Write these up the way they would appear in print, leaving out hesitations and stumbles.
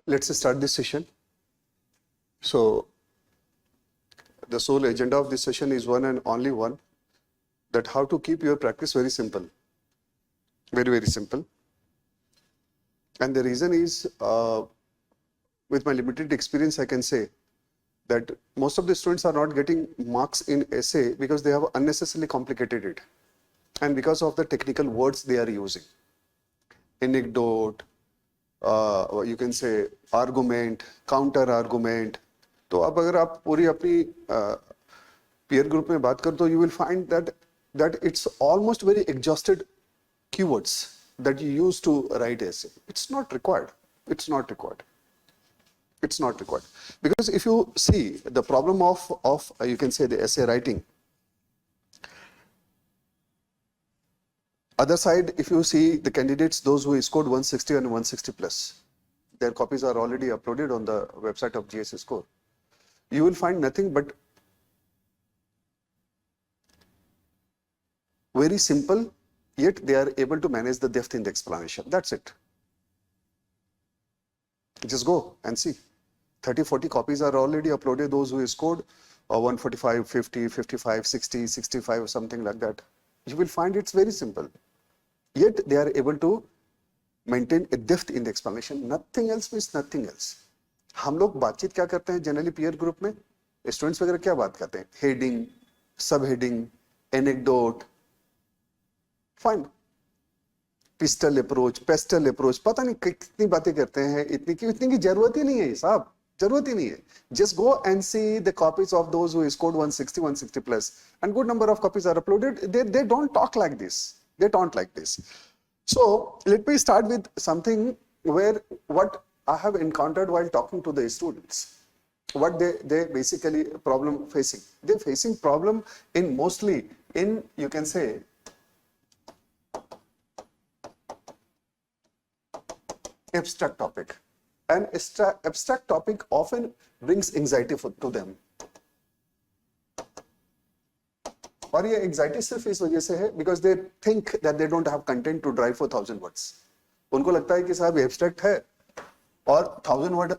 let's start this session. So the sole agenda of this session is one and only one, that how to keep your practice very simple, very simple. And the reason is, with my limited experience, I can say that most of the students are not getting marks in essay because they have unnecessarily complicated it, and because of the technical words they are using. Anecdote, you can say argument, counter argument. तो अब अगर आप पूरी अपनी peer group में बात करो तो you will find that it's almost very exhausted keywords that you use to write essay. It's not required. It's not required. It's not required. Because if you see the problem of you can say the essay writing, other side, if you see the candidates, those who scored 160 and 160 plus, their copies are already uploaded on the website of GS Score. You will find nothing but very simple, yet they are able to manage the depth in the explanation. That's it. Just go and see. 30-40 copies are already uploaded, those who scored 145, 50, 55, 60, 65 or something like that. You will find it's very simple. Yet they are able to maintain a depth in the explanation. Nothing else means nothing else. हम लोग बातचीत क्या करते हैं generally peer group में, students वगैरह क्या बात करते हैं? हेडिंग, सब heading, anecdote, fine, pistol approach, pastel approach, पता नहीं कितनी बातें करते हैं. इतनी की जरूरत ही नहीं है साहब, जरूरत ही नहीं है. Just go and see the copies of those who scored 160, 160 plus, and good number of copies are uploaded. They don't talk like this. They don't like this. So let me start with something where what I have encountered while talking to the students. What they basically problem facing. They're facing problem in mostly in, you can say, abstract topic. An abstract topic often brings anxiety to them. और ये anxiety सिर्फ इस वजह से है because they think that they don't have content to drive for 1000 words. उनको लगता है कि साहब abstract है और 1000 word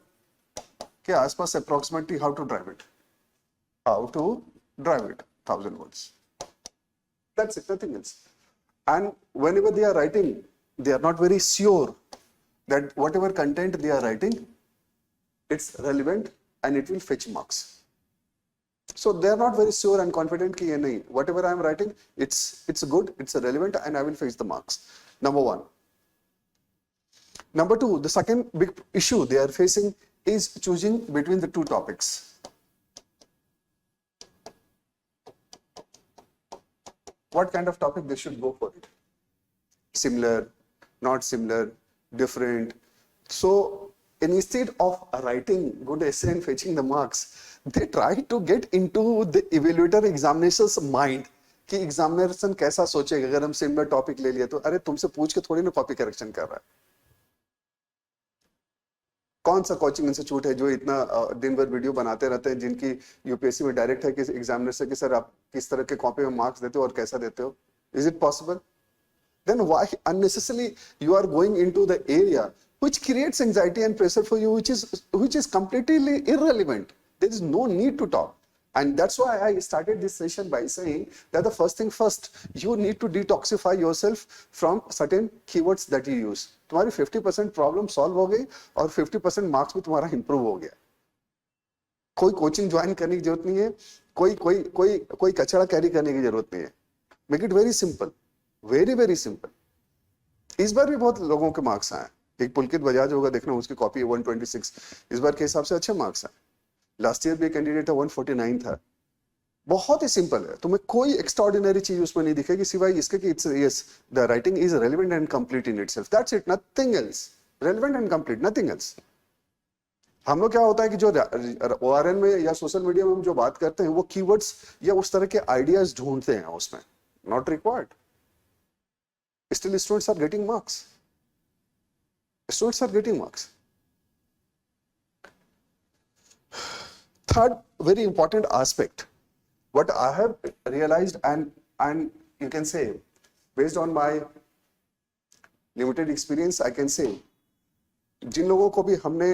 के आसपास approximately how to drive it. How to drive it, 1000 words. That's it, nothing else. And whenever they are writing, they are not very sure that whatever content they are writing, it's relevant and it will fetch marks. So they are not very sure and confident कि ये नहीं, whatever I am writing, it's good, it's relevant, and I will fetch the marks. Number one. Number two, the second big issue they are facing is choosing between the two topics. What kind of topic they should go for it? Similar, not similar, different. So instead of writing good essay and fetching the marks, they try to get into the evaluator examiner's mind कि examination कैसा सोचेगा अगर हम similar topic ले लिए तो. अरे तुमसे पूछ के थोड़ी ना कॉपी करेक्शन कर रहा है. कौन सा कोचिंग इंस्टीट्यूट है जो इतना दिन भर वीडियो बनाते रहते हैं, जिनकी यूपीएससी में डायरेक्ट है कि एग्जामिनर से कि सर आप किस तरह के कॉपी में मार्क्स देते हो और कैसा देते हो? Is it possible? Then why unnecessarily you are going into the area which creates anxiety and pressure for you, which is completely irrelevant. There is no need to talk. And that's why I started this session by saying that the first thing first, you need to detoxify yourself from certain keywords that you use. तुम्हारी 50% problem solve हो गई और 50% marks भी तुम्हारा improve हो गया. कोई coaching join करने की जरूरत नहीं है, कोई कचरा कैरी करने की जरूरत नहीं है. Make it very simple, very simple. इस बार भी बहुत लोगों के मार्क्स आए. एक पुलकित बजाज होगा, देखना उसकी कॉपी 126, इस बार के हिसाब से अच्छे मार्क्स आए. लास्ट ईयर भी कैंडिडेट 149 था. बहुत ही सिंपल है, तुम्हें कोई एक्स्ट्राऑर्डिनरी चीज उसमें नहीं दिखेगी सिवाय इसके कि it's yes the writing is relevant and complete in itself. That's it, nothing else. Relevant and complete, nothing else. हम लोग क्या होता है कि जो ओआरएन में या सोशल मीडिया में हम जो बात करते हैं वो कीवर्ड्स या उस तरह के आइडियाज ढूंढते हैं उसमें. Not required. Still students are getting marks. Students are getting marks. Third very important aspect, what I have realized and you can say based on my limited experience, I can say जिन लोगों को भी हमने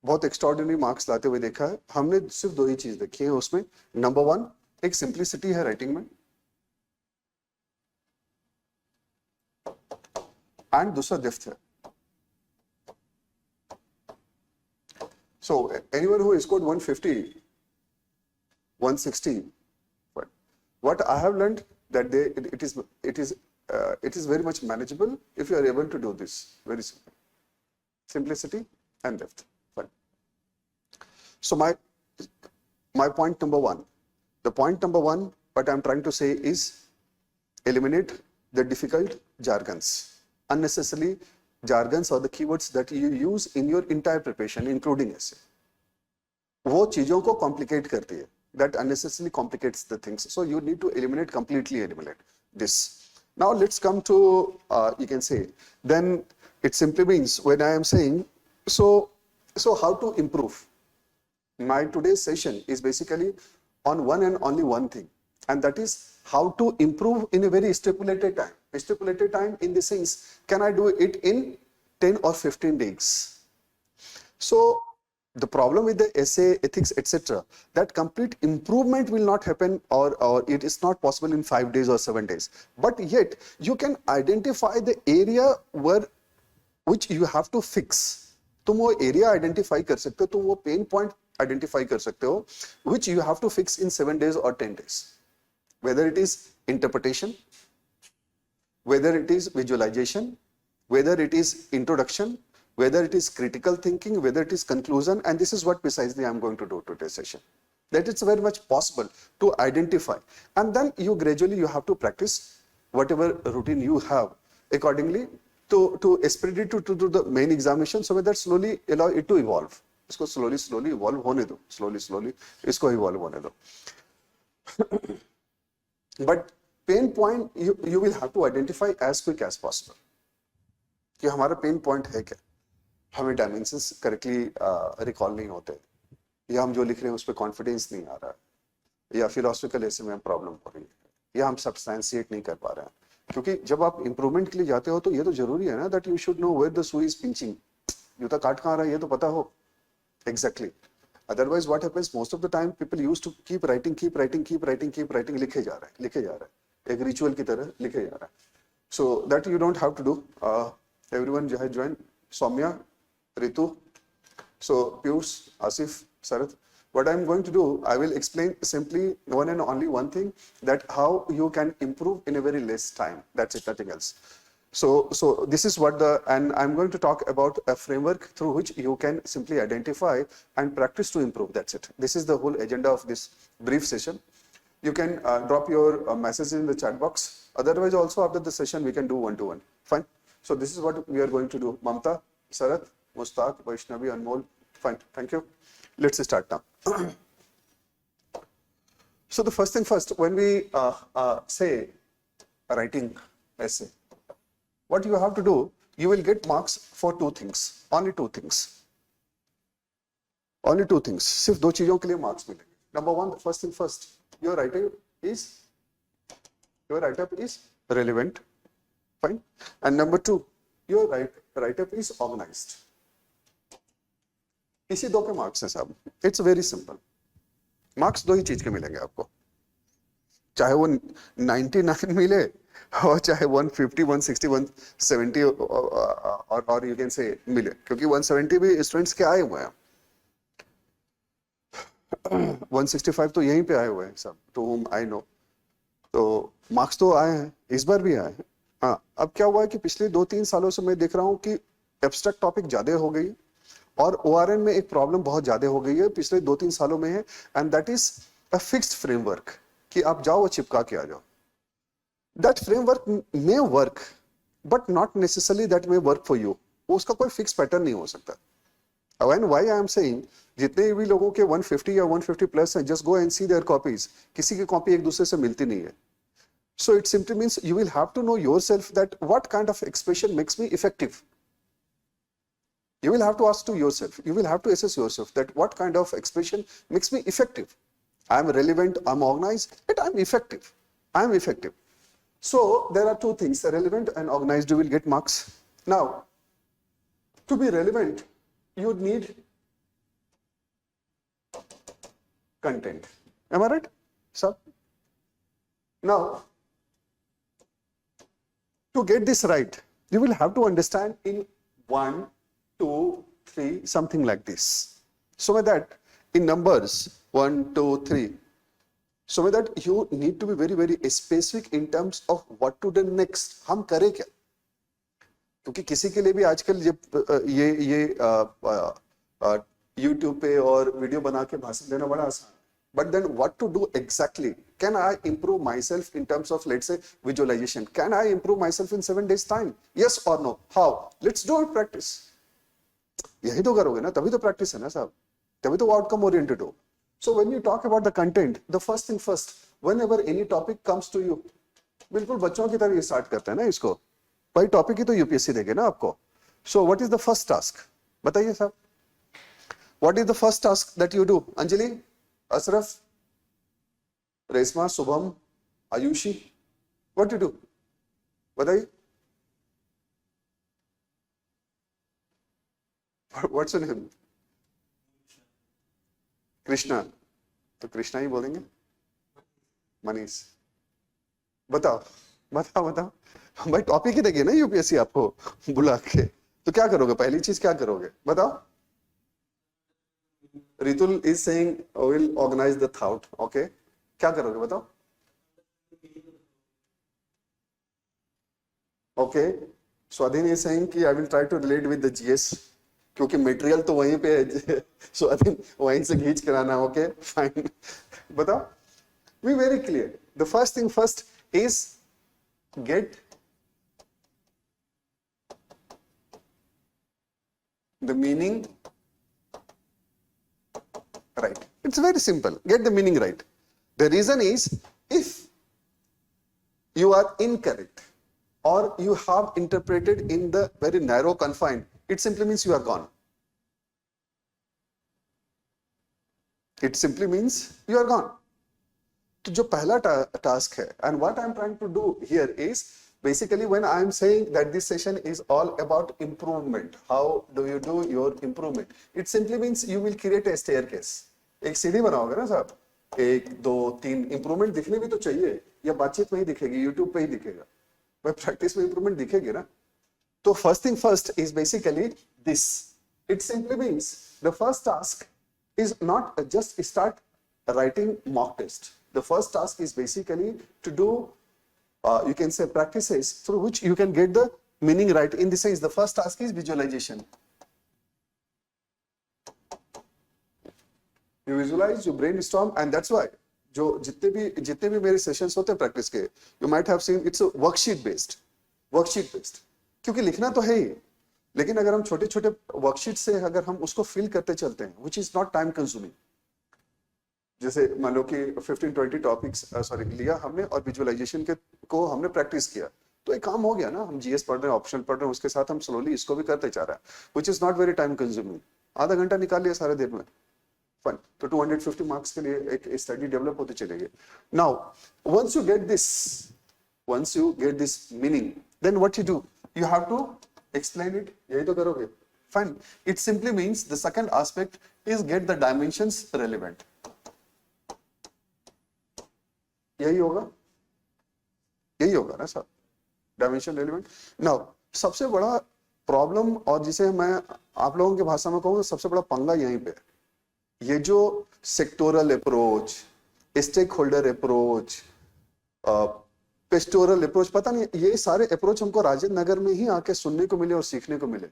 बहुत extraordinary marks लाते हुए देखा है। हमने सिर्फ दो ही चीज देखी है उसमें। नंबर वन, एक सिंप्लिसिटी है राइटिंग में, एंड दूसरा डेप्थ है। So anyone who scored 150, 160, but what I have learned that it is very much manageable if you are able to do this. Very simple, simplicity and depth. Fine. So my point number one, the point number one, what I'm trying to say is eliminate the difficult jargons, unnecessarily jargons or the keywords that you use in your entire preparation, including essay. वो चीजों को complicate करती है. That unnecessarily complicates the things. So you need to completely eliminate this. Now let's come to, you can say, then it simply means when I am saying, so how to improve? My today's session is basically on one and only one thing, and that is how to improve in a very stipulated time. Stipulated time in the sense, can I do it in 10 or 15 days? So the problem with the essay, ethics, etc., that complete improvement will not happen, or it is not possible in 5 days or 7 days. But yet you can identify the area which you have to fix. तुम वो area identify कर सकते हो, तुम वो pain point identify कर सकते हो, which you have to fix in 7 days or 10 days. Whether it is interpretation, whether it is visualization, whether it is introduction, whether it is critical thinking, whether it is conclusion, and this is what precisely I am going to do today's session. That it's very much possible to identify, and then you gradually you have to practice whatever routine you have accordingly to spread it to do the main examination, so that slowly allow it to evolve. इसको slowly evolve होने दो, slowly इसको evolve होने दो. But pain point you will have to identify as quick as possible. कि हमारा pain point है क्या, हमें डायमेंशंस करेक्टली रिकॉल नहीं होते, या हम जो लिख रहे हैं उस पर कॉन्फिडेंस नहीं आ रहा है, या फिलोसफिकल ऐसे में प्रॉब्लम हो रही है, या हम सब्सटेंशिएट नहीं कर पा रहे हैं. क्योंकि जब आप इंप्रूवमेंट के लिए जाते हो तो ये तो जरूरी है ना, that you should know where the सुई इज पिंचिंग, जूता काट कहाँ रहा है ये तो पता हो exactly. Otherwise what happens, most of the time people used to keep writing, लिखे जा रहा है, एक रिचुअल की तरह लिखे जा रहा है. So that you don't have to do. Everyone has joined. Soumya, Ritu, so Piyush, Asif, Sarath. What I'm going to do, I will explain simply one and only one thing, that how you can improve in a very less time. That's it, nothing else. So this is what and I'm going to talk about a framework through which you can simply identify and practice to improve. That's it. This is the whole agenda of this brief session. You can drop your message in the chat box. Otherwise, also after the session, we can do one-to-one. Fine. So this is what we are going to do. Mamta, Sarath, Mustaq, Vaishnavi, Anmol. Fine. Thank you. Let's start now. So the first thing first, when we say writing essay, what you have to do, you will get marks for two things. Only two things. Only two things. सिर्फ दो चीजों के लिए marks मिलेंगे. Number one, first thing first. Your write-up is relevant, fine. And number two, your write-up is organized. इसी दो के marks हैं साहब. It's very simple. मार्क्स दो ही चीज के मिलेंगे आपको, चाहे वो 99 मिले और चाहे 150, 160, 170 और you can say मिले, क्योंकि 170 भी स्टूडेंट्स के आए हुए हैं. 165 तो यहीं पे आए हुए हैं सब, टू whom I know. तो मार्क्स तो आए हैं, इस बार भी आए हैं. हाँ, अब क्या हुआ है कि पिछले 2-3 सालों से मैं देख रहा हूँ कि एब्स्ट्रैक्ट टॉपिक ज्यादा हो गई और ORN में एक प्रॉब्लम बहुत ज्यादा हो गई है पिछले 2-3 सालों में है, and that is a fixed framework कि आप जाओ और चिपका के आ जाओ. That framework may work but not necessarily that may work for you. उसका कोई फिक्स पैटर्न नहीं हो सकता. And why I am saying, जितने भी लोगों के 150 या 150 प्लस हैं, just go and see their copies. किसी की कॉपी एक दूसरे से मिलती नहीं है. So it simply means you will have to know yourself that what kind of expression makes me effective. You will have to ask to yourself. You will have to assess yourself that what kind of expression makes me effective. I am relevant, I am organized, but I am effective. I am effective. So there are two things, relevant and organized. You will get marks. Now, to be relevant, you need content. Am I right, sir? Now, to get this right, you will have to understand in 1, 2, 3, something like this. So with that, in numbers 1, 2, 3, so with that you need to be very, very specific in terms of what to do next. हम करें क्या? क्योंकि किसी के लिए भी आजकल ये YouTube पे और वीडियो बना के भाषण देना बड़ा आसान. But then what to do exactly? Can I improve myself in terms of, let's say, visualization? Can I improve myself in 7 days time? Yes or no? How? Let's do it, practice. यही तो करोगे ना, तभी तो practice है ना साहब, तभी तो outcome oriented हो. So when you talk about the content, the first thing first, whenever any topic comes to you, बिल्कुल बच्चों की तरह ये start करते हैं ना इसको. भाई टॉपिक ही तो यूपीएससी देंगे ना आपको. So what is the first task? बताइए साहब. What is the first task that you do? Anjali, Asraf, Reshma, Shubham, Ayushi, what do you do? बताइए. What's your name? कृष्णा. तो कृष्णा ही बोलेंगे. मनीष. बताओ बताओ बताओ. भाई टॉपिक ही देंगे ना यूपीएससी आपको बुला के, तो क्या करोगे? पहली चीज क्या करोगे बताओ. Ritul is saying will organize the thought. Okay, क्या करोगे बताओ. ओके, स्वाधीन इज सेइंग कि I will try to relate with the GS, क्योंकि मटेरियल तो वहीं पे है. स्वाधीन वहीं से खींच कराना. Okay fine. बताओ. Be very clear. The first thing first is get the meaning right. It's very simple. Get the meaning right. The reason is, if you are incorrect or you have interpreted in the very narrow confine, it simply means you are gone. It simply means you are gone. तो जो पहला task है, and what I'm trying to do here is basically when I'm saying that this session is all about improvement, how do you do your improvement? It simply means you will create a staircase. एक सीढ़ी बनाओगे ना साहब, 1, 2, 3. Improvement दिखने भी तो चाहिए, या बातचीत में ही दिखेगी, यूट्यूब पे ही दिखेगा, भाई प्रैक्टिस में इंप्रूवमेंट दिखेगी ना. तो first thing first is basically this. It simply means the first task is not just start writing mock test. The first task is basically to do, you can say, practices through which you can get the meaning right. In this sense, the first task is visualization. You visualize, you brainstorm, and that's why जो जितने भी मेरे sessions होते हैं practice के, you might have seen it's a worksheet based. क्योंकि लिखना तो है ही, लेकिन अगर हम छोटे छोटे वर्कशीट से अगर हम उसको फिल करते चलते हैं, which is not time consuming. जैसे मान लो कि 15-20 टॉपिक्स लिया हमने और विजुअलाइजेशन के को हमने प्रैक्टिस किया, तो एक काम हो गया ना. हम जीएस पढ़ रहे हैं, ऑप्शनल पढ़ रहे हैं, उसके साथ हम स्लोली इसको भी करते जा रहे हैं, which is not very time consuming. आधा घंटा निकाल लिया सारे दिन में, फन. तो 250 मार्क्स के लिए एक स्टडी डेवलप होते चलेंगे. Now once you get this meaning, then what you do, you have to explain it. यही तो करोगे. Fine. It simply means the second aspect is get the dimensions relevant. यही होगा ना सर, डायमेंशन रेलिवेंट. नाउ सबसे बड़ा problem, और जिसे मैं आप लोगों की भाषा में कहूँगा सबसे बड़ा पंगा यहीं पे, ये जो sectoral approach, stakeholder approach, pastoral approach, पता नहीं, ये सारे अप्रोच हमको राजेंद्र नगर में ही आके सुनने को मिले और सीखने को मिले.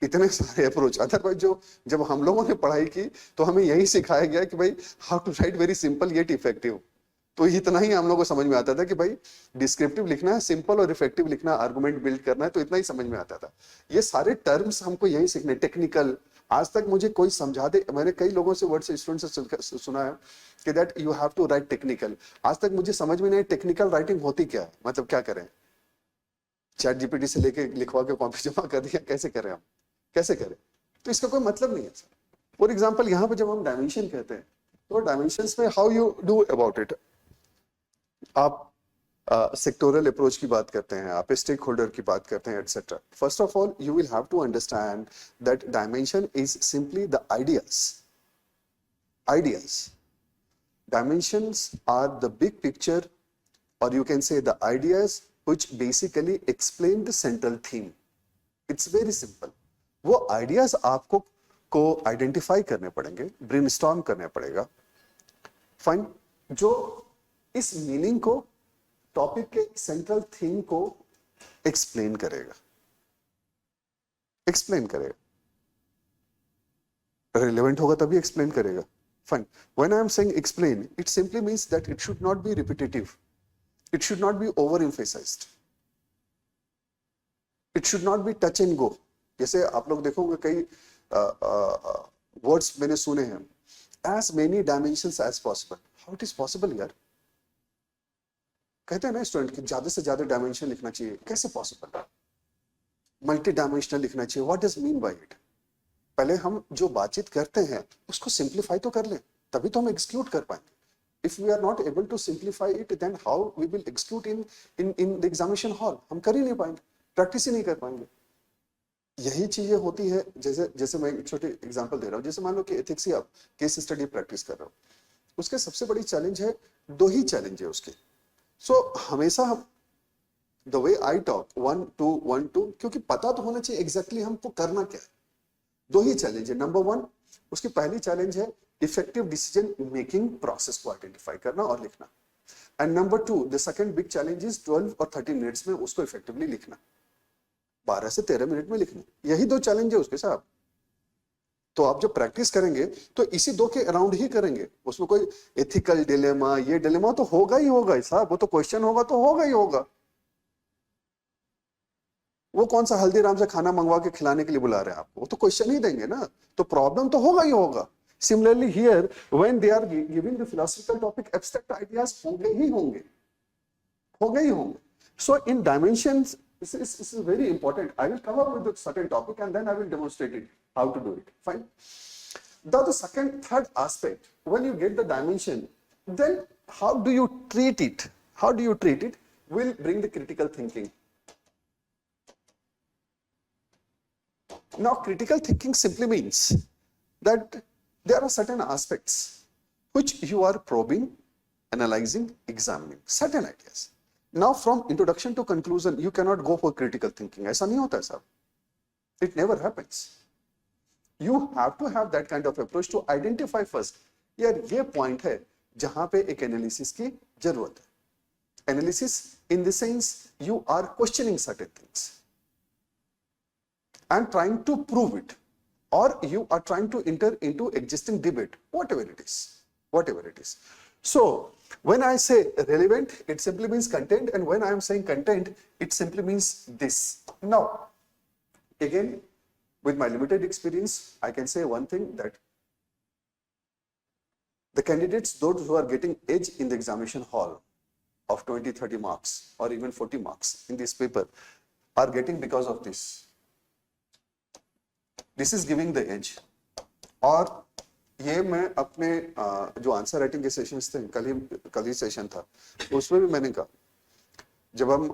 इतने सारे अप्रोच. अदरवाइज जो जब हम लोगों ने पढ़ाई की तो हमें यही सिखाया गया कि भाई how to write very simple yet effective. तो इतना ही हम लोग को समझ में आता था कि भाई डिस्क्रिप्टिव लिखना है, सिंपल और इफेक्टिव लिखना है, आर्गुमेंट बिल्ड करना है, तो इतना ही समझ में आता था. ये सारे टर्म्स हमको यही सीखने. टेक्निकल, आज तक मुझे कोई समझा दे, मैंने कई लोगों से, वर्ड से, स्टूडेंट से सुना है कि that you have to write technical. आज तक मुझे समझ में नहीं टेक्निकल राइटिंग होती क्या है, मतलब क्या करें, चैट जीपीटी से लेके लिखवा के कॉपी जमा कर दिया, कैसे करें हम, कैसे करें. तो इसका कोई मतलब नहीं है सर. फॉर एग्जाम्पल यहाँ पे जब हम डायमेंशन कहते हैं, तो डायमेंशंस में how you do about it. आप सेक्टोरल अप्रोच की बात करते हैं, आप स्टेक होल्डर की बात करते हैं, etcetera. First of all you will have to understand that dimension is simply the ideas. ideas. Dimensions are the big picture, or you can say the ideas which basically explain the central theme. It's very simple. वो ideas आपको को identify करने पड़ेंगे, brainstorm करने पड़ेगा, fine, जो इस meaning को, टॉपिक के सेंट्रल थीम को एक्सप्लेन करेगा, रिलेवेंट होगा तभी एक्सप्लेन करेगा. Fine. When I am saying explain, it simply means that it should not be repetitive. It should not be overemphasized. It should not be touch and go. जैसे आप लोग देखोगे कई वर्ड्स मैंने सुने हैं, as many dimensions as possible. How it is possible यार? कहते हैं ना स्टूडेंट कि ज्यादा से ज्यादा डायमेंशन लिखना चाहिए, कैसे पॉसिबल? मल्टी डायमेंशनल लिखना चाहिए. What does mean by it? पहले हम जो बातचीत करते हैं उसको सिंप्लीफाई तो कर लें, तभी तो हम एग्जीक्यूट कर पाएंगे. If we are not able to simplify it, then how we will execute in the examination hall? हम कर ही नहीं पाएंगे, प्रैक्टिस ही नहीं कर पाएंगे. यही चीजें होती है. जैसे मैं एक छोटी एग्जांपल दे रहा हूँ. जैसे मान लो कि एथिक्स ही आप केस स्टडी प्रैक्टिस कर रहे हो, उसके सबसे बड़ी चैलेंज है, दो ही चैलेंज है उसके. सो हमेशा हम द वे आई टॉक 1 2 1 2, क्योंकि पता तो होना चाहिए एग्जैक्टली हमको करना क्या है. दो ही चैलेंज है. नंबर 1, उसकी पहली चैलेंज है इफेक्टिव डिसीजन मेकिंग प्रोसेस को आइडेंटिफाई करना और लिखना. And number 2, the second big challenge is 12 और 13 मिनट्स में उसको इफेक्टिवली लिखना, 12 से 13 मिनट में लिखना. यही दो चैलेंज है उसके साथ. तो आप जब प्रैक्टिस करेंगे तो इसी दो के अराउंड ही करेंगे. उसमें कोई एथिकल डिलेमा, ये डिलेमा तो होगा ही होगा साहब, वो तो क्वेश्चन होगा तो होगा ही होगा. वो कौन सा हल्दीराम से खाना मंगवा के खिलाने के लिए बुला रहे हैं आपको, वो तो क्वेश्चन ही देंगे ना, तो प्रॉब्लम तो होगा ही होगा. Similarly here when they are giving the philosophical topic, abstract ideas होंगे ही होंगे. So in dimensions, this is very important. I will come up with a certain topic and then I will demonstrate it, how to do it. Fine. The third aspect, when you get the dimension, then how do you treat it? Will bring the critical thinking. Now, critical thinking simply means that there are certain aspects which you are probing, analyzing, examining, certain ideas. Now, from introduction to conclusion, you cannot go for critical thinking. ऐसा नहीं होता है साहब. It never happens. You have to have that kind of approach to identify first. यार ये point है जहाँ पे एक analysis की जरूरत है. Analysis in the sense you are questioning certain things and trying to prove it, or you are trying to enter into existing debate, whatever it is. So, when I say relevant, it simply means content, and when I am saying content, it simply means this. Now, again, with my limited experience, I can say one thing, that the candidates, those who are getting edge in the examination hall of 20, 30 marks or even 40 marks in this paper are getting because of this. This is giving the edge. और ये मैं अपने जो answer writing के sessions थे, कल ही session था, उसमें भी मैंने कहा, जब हम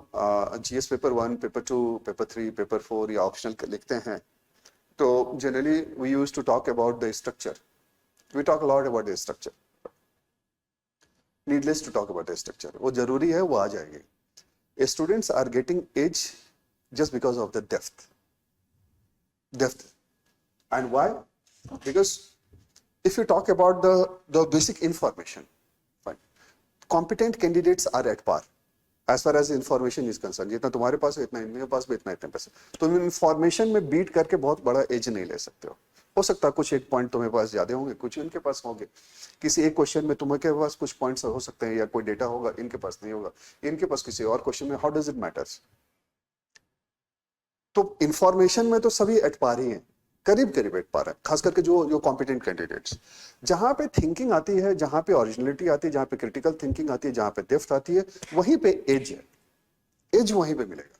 GS paper 1, paper 2, paper 3, paper 4 या ऑप्शनल लिखते हैं, तो generally we used to talk about the structure. We talk a lot about the structure. Needless to talk about the structure. वो जरूरी है, वो आ जाएगी. Students are getting as just because of the depth. And why? Because if you talk about the basic information, fine, competent candidates are at par as far as information is concerned. जितना तुम्हारे पास है इतना इनके पास भी इतना पैसे. तुम information में बीट करके बहुत बड़ा एज नहीं ले सकते हो सकता है कुछ एक पॉइंट तुम्हारे पास ज्यादा होंगे, कुछ इनके पास होंगे. किसी एक क्वेश्चन में तुम्हारे पास कुछ पॉइंट्स हो सकते हैं या कोई डेटा होगा, इनके पास नहीं होगा, इनके पास किसी और क्वेश्चन में. How does it matters? तो इंफॉर्मेशन में तो सभी एट पार ही हैं, करीब एट पार है, खास करके जो कॉम्पिटेंट कैंडिडेट्स. जहां पे थिंकिंग आती है, जहां पे ओरिजिनलिटी आती है, जहां पे क्रिटिकल थिंकिंग आती है, जहां पे डेप्थ आती है, वहीं पे एज है. एज वहीं पे मिलेगा.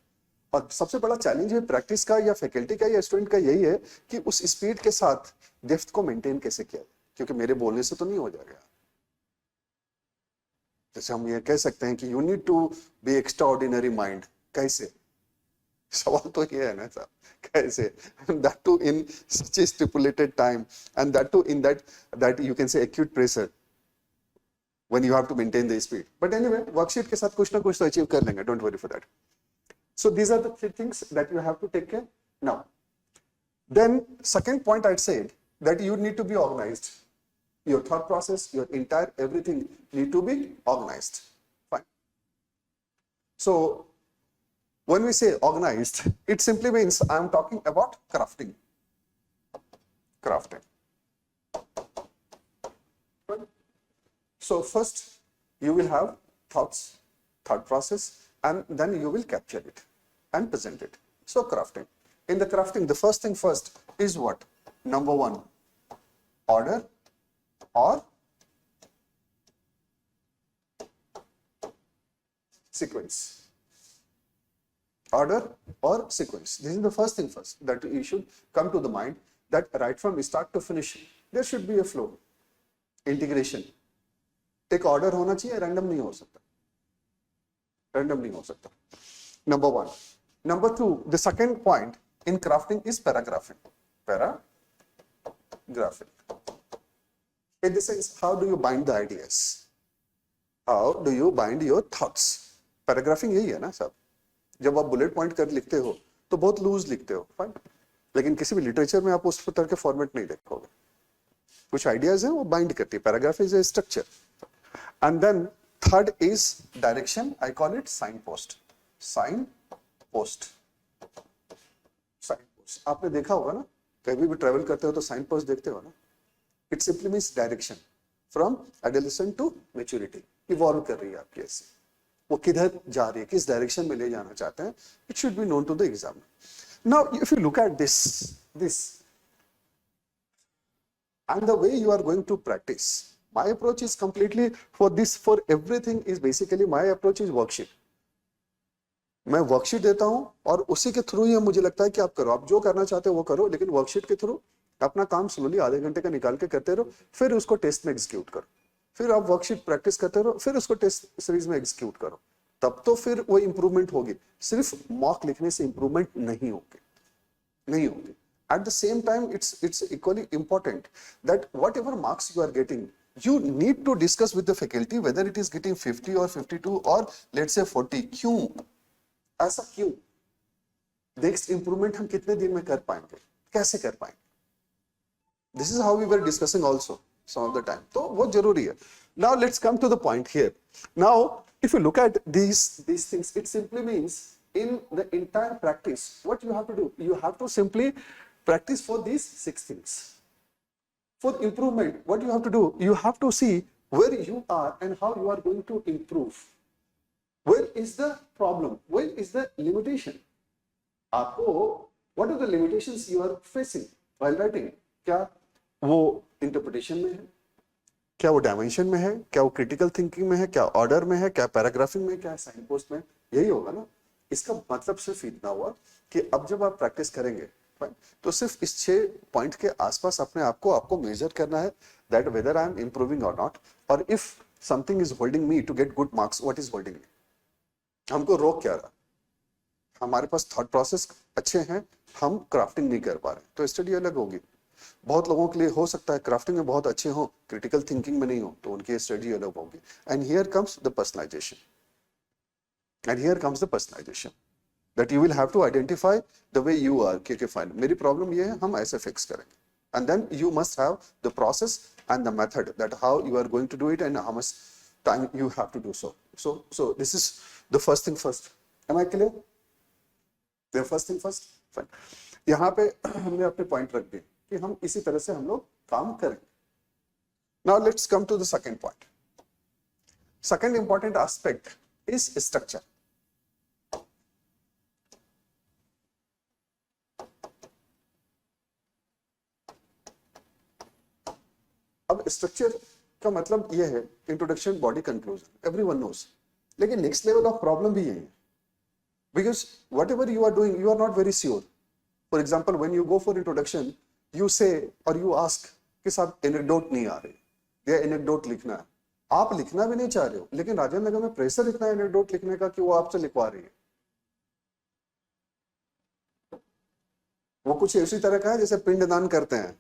और सबसे बड़ा चैलेंज है प्रैक्टिस का या फैकल्टी का या स्टूडेंट का यही है कि उस स्पीड के साथ डेप्थ को मेंटेन कैसे किया, क्योंकि मेरे बोलने से तो नहीं हो जाएगा. जैसे हम ये कह सकते हैं कि you need to be extraordinary mind. कैसे? सवाल तो ये है ना साहब, कैसे, that too in such a stipulated time, and that too in that you can say acute pressure when you have to maintain the speed. But anyway, worksheet के साथ कुछ ना कुछ तो achieve कर लेंगे, don't worry for that. So these are the three things that you have to take care. Now, then second point I'd say that you need to be organized. Your thought process, your entire everything need to be organized. Fine. So when we say organized, it simply means I am talking about crafting. Crafting. So first you will have thoughts, thought process, and then you will capture it and present it. So crafting. In the crafting, the first thing first is what? Number one, order or sequence. Order or sequence. This is the first thing first that you should come to the mind, that right from start to finish there should be a flow, integration. एक order होना चाहिए, random नहीं हो सकता, random नहीं हो सकता. Number one. Number two, the second point in crafting is paragraphing. Paragraphing. In the sense, how do you bind the ideas? How do you bind your thoughts? Paragraphing यही है ना साहब. जब आप बुलेट पॉइंट कर लिखते हो तो बहुत लूज लिखते हो, फाइन, लेकिन किसी भी लिटरेचर में आप उस तरह के फॉर्मेट नहीं देखोगे. कुछ आइडियाज हैं वो बाइंड करती है. Paragraph is a structure. And then third is direction. I call it signpost. Signpost. Signpost आपने देखा होगा ना, कभी भी ट्रेवल करते हो तो साइन पोस्ट देखते हो ना. It simply means direction from adolescent to maturity. Evolve कर रही है आपकी, ऐसे वो किधर जा रही है, किस डायरेक्शन में ले जाना चाहते हैं. It should be known to the examiner. Now if you look at this and the way you are going to practice, my approach is completely for this, for everything is basically my approach is worksheet. मैं worksheet देता हूं और उसी के through ही मुझे लगता है कि आप करो, आप जो करना चाहते हो वो करो, लेकिन वर्कशीट के थ्रू अपना काम स्लोली आधे घंटे का निकाल के करते रहो, फिर उसको टेस्ट में एग्जीक्यूट करो, फिर आप वर्कशीट प्रैक्टिस करते रहो, फिर उसको टेस्ट सीरीज में एग्जीक्यूट करो, तब तो फिर वो इंप्रूवमेंट होगी. सिर्फ मॉक लिखने से इंप्रूवमेंट नहीं होगी, नहीं होगी. At the same time, it's equally important that whatever marks you are getting, you need to discuss with the faculty whether it is getting 50 or 52 or let's say 40. क्यों ऐसा, क्यों? नेक्स्ट इंप्रूवमेंट हम कितने दिन में कर पाएंगे, कैसे कर पाएंगे? This is how we were discussing also some of the time. तो वो जरूरी है. Now let's come to the point here. Now if you look at these things, it simply means in the entire practice, what you have to do, you have to simply practice for these 6 things. For improvement, what you have to do, you have to see where you are and how you are going to improve. Where is the problem? Where is the limitation? आपको what are the limitations you are facing while writing? क्या वो interpretation में है, क्या वो dimension में है, क्या वो क्रिटिकल थिंकिंग में है, क्या ऑर्डर में है, क्या पैराग्राफिंग में, क्या साइन पोस्ट में? यही होगा ना. इसका मतलब सिर्फ इतना हुआ कि अब जब आप प्रैक्टिस करेंगे तो सिर्फ इस 6 पॉइंट के आसपास अपने आप को आपको मेजर करना है, that whether I am improving और नॉट, और if something is holding me to get good marks, what is holding me. हमको रोक क्या रहा? हमारे पास थॉट प्रोसेस अच्छे हैं, हम क्राफ्टिंग नहीं कर पा रहे, तो स्टडी अलग होगी. बहुत लोगों के लिए हो सकता है क्राफ्टिंग में बहुत अच्छे हो, क्रिटिकल थिंकिंग में नहीं हो, तो उनकी स्टडी अलग होगी. And here comes the personalisation. And here comes the personalisation, that you will have to identify the way you are. Okay, fine, मेरी प्रॉब्लम ये है, हम ऐसे फिक्स करेंगे. And then you must have the process and the method, that how you are going to do it and how much time you have to do so. So this is the first thing first. Am I clear? The first thing first. Fine. यहाँ पे हमने अपने point रख दिए कि हम इसी तरह से हम लोग काम करेंगे. Now let's come to the second point. Second important aspect is structure. अब स्ट्रक्चर का मतलब ये है introduction, body, conclusion, everyone knows. लेकिन नेक्स्ट लेवल ऑफ प्रॉब्लम भी यही है, because whatever you are doing you are not very sure. For example when you go for introduction, you say और यू आस्क कि साहब anecdote नहीं आ रही, या एनेक्डोट लिखना है. आप लिखना भी नहीं चाह रहे हो, लेकिन राजेंद्र नगर में प्रेशर इतना है एनेक्डोट लिखने का कि वो आपसे लिखवा रही है. वो कुछ इसी तरह का है जैसे पिंडदान करते हैं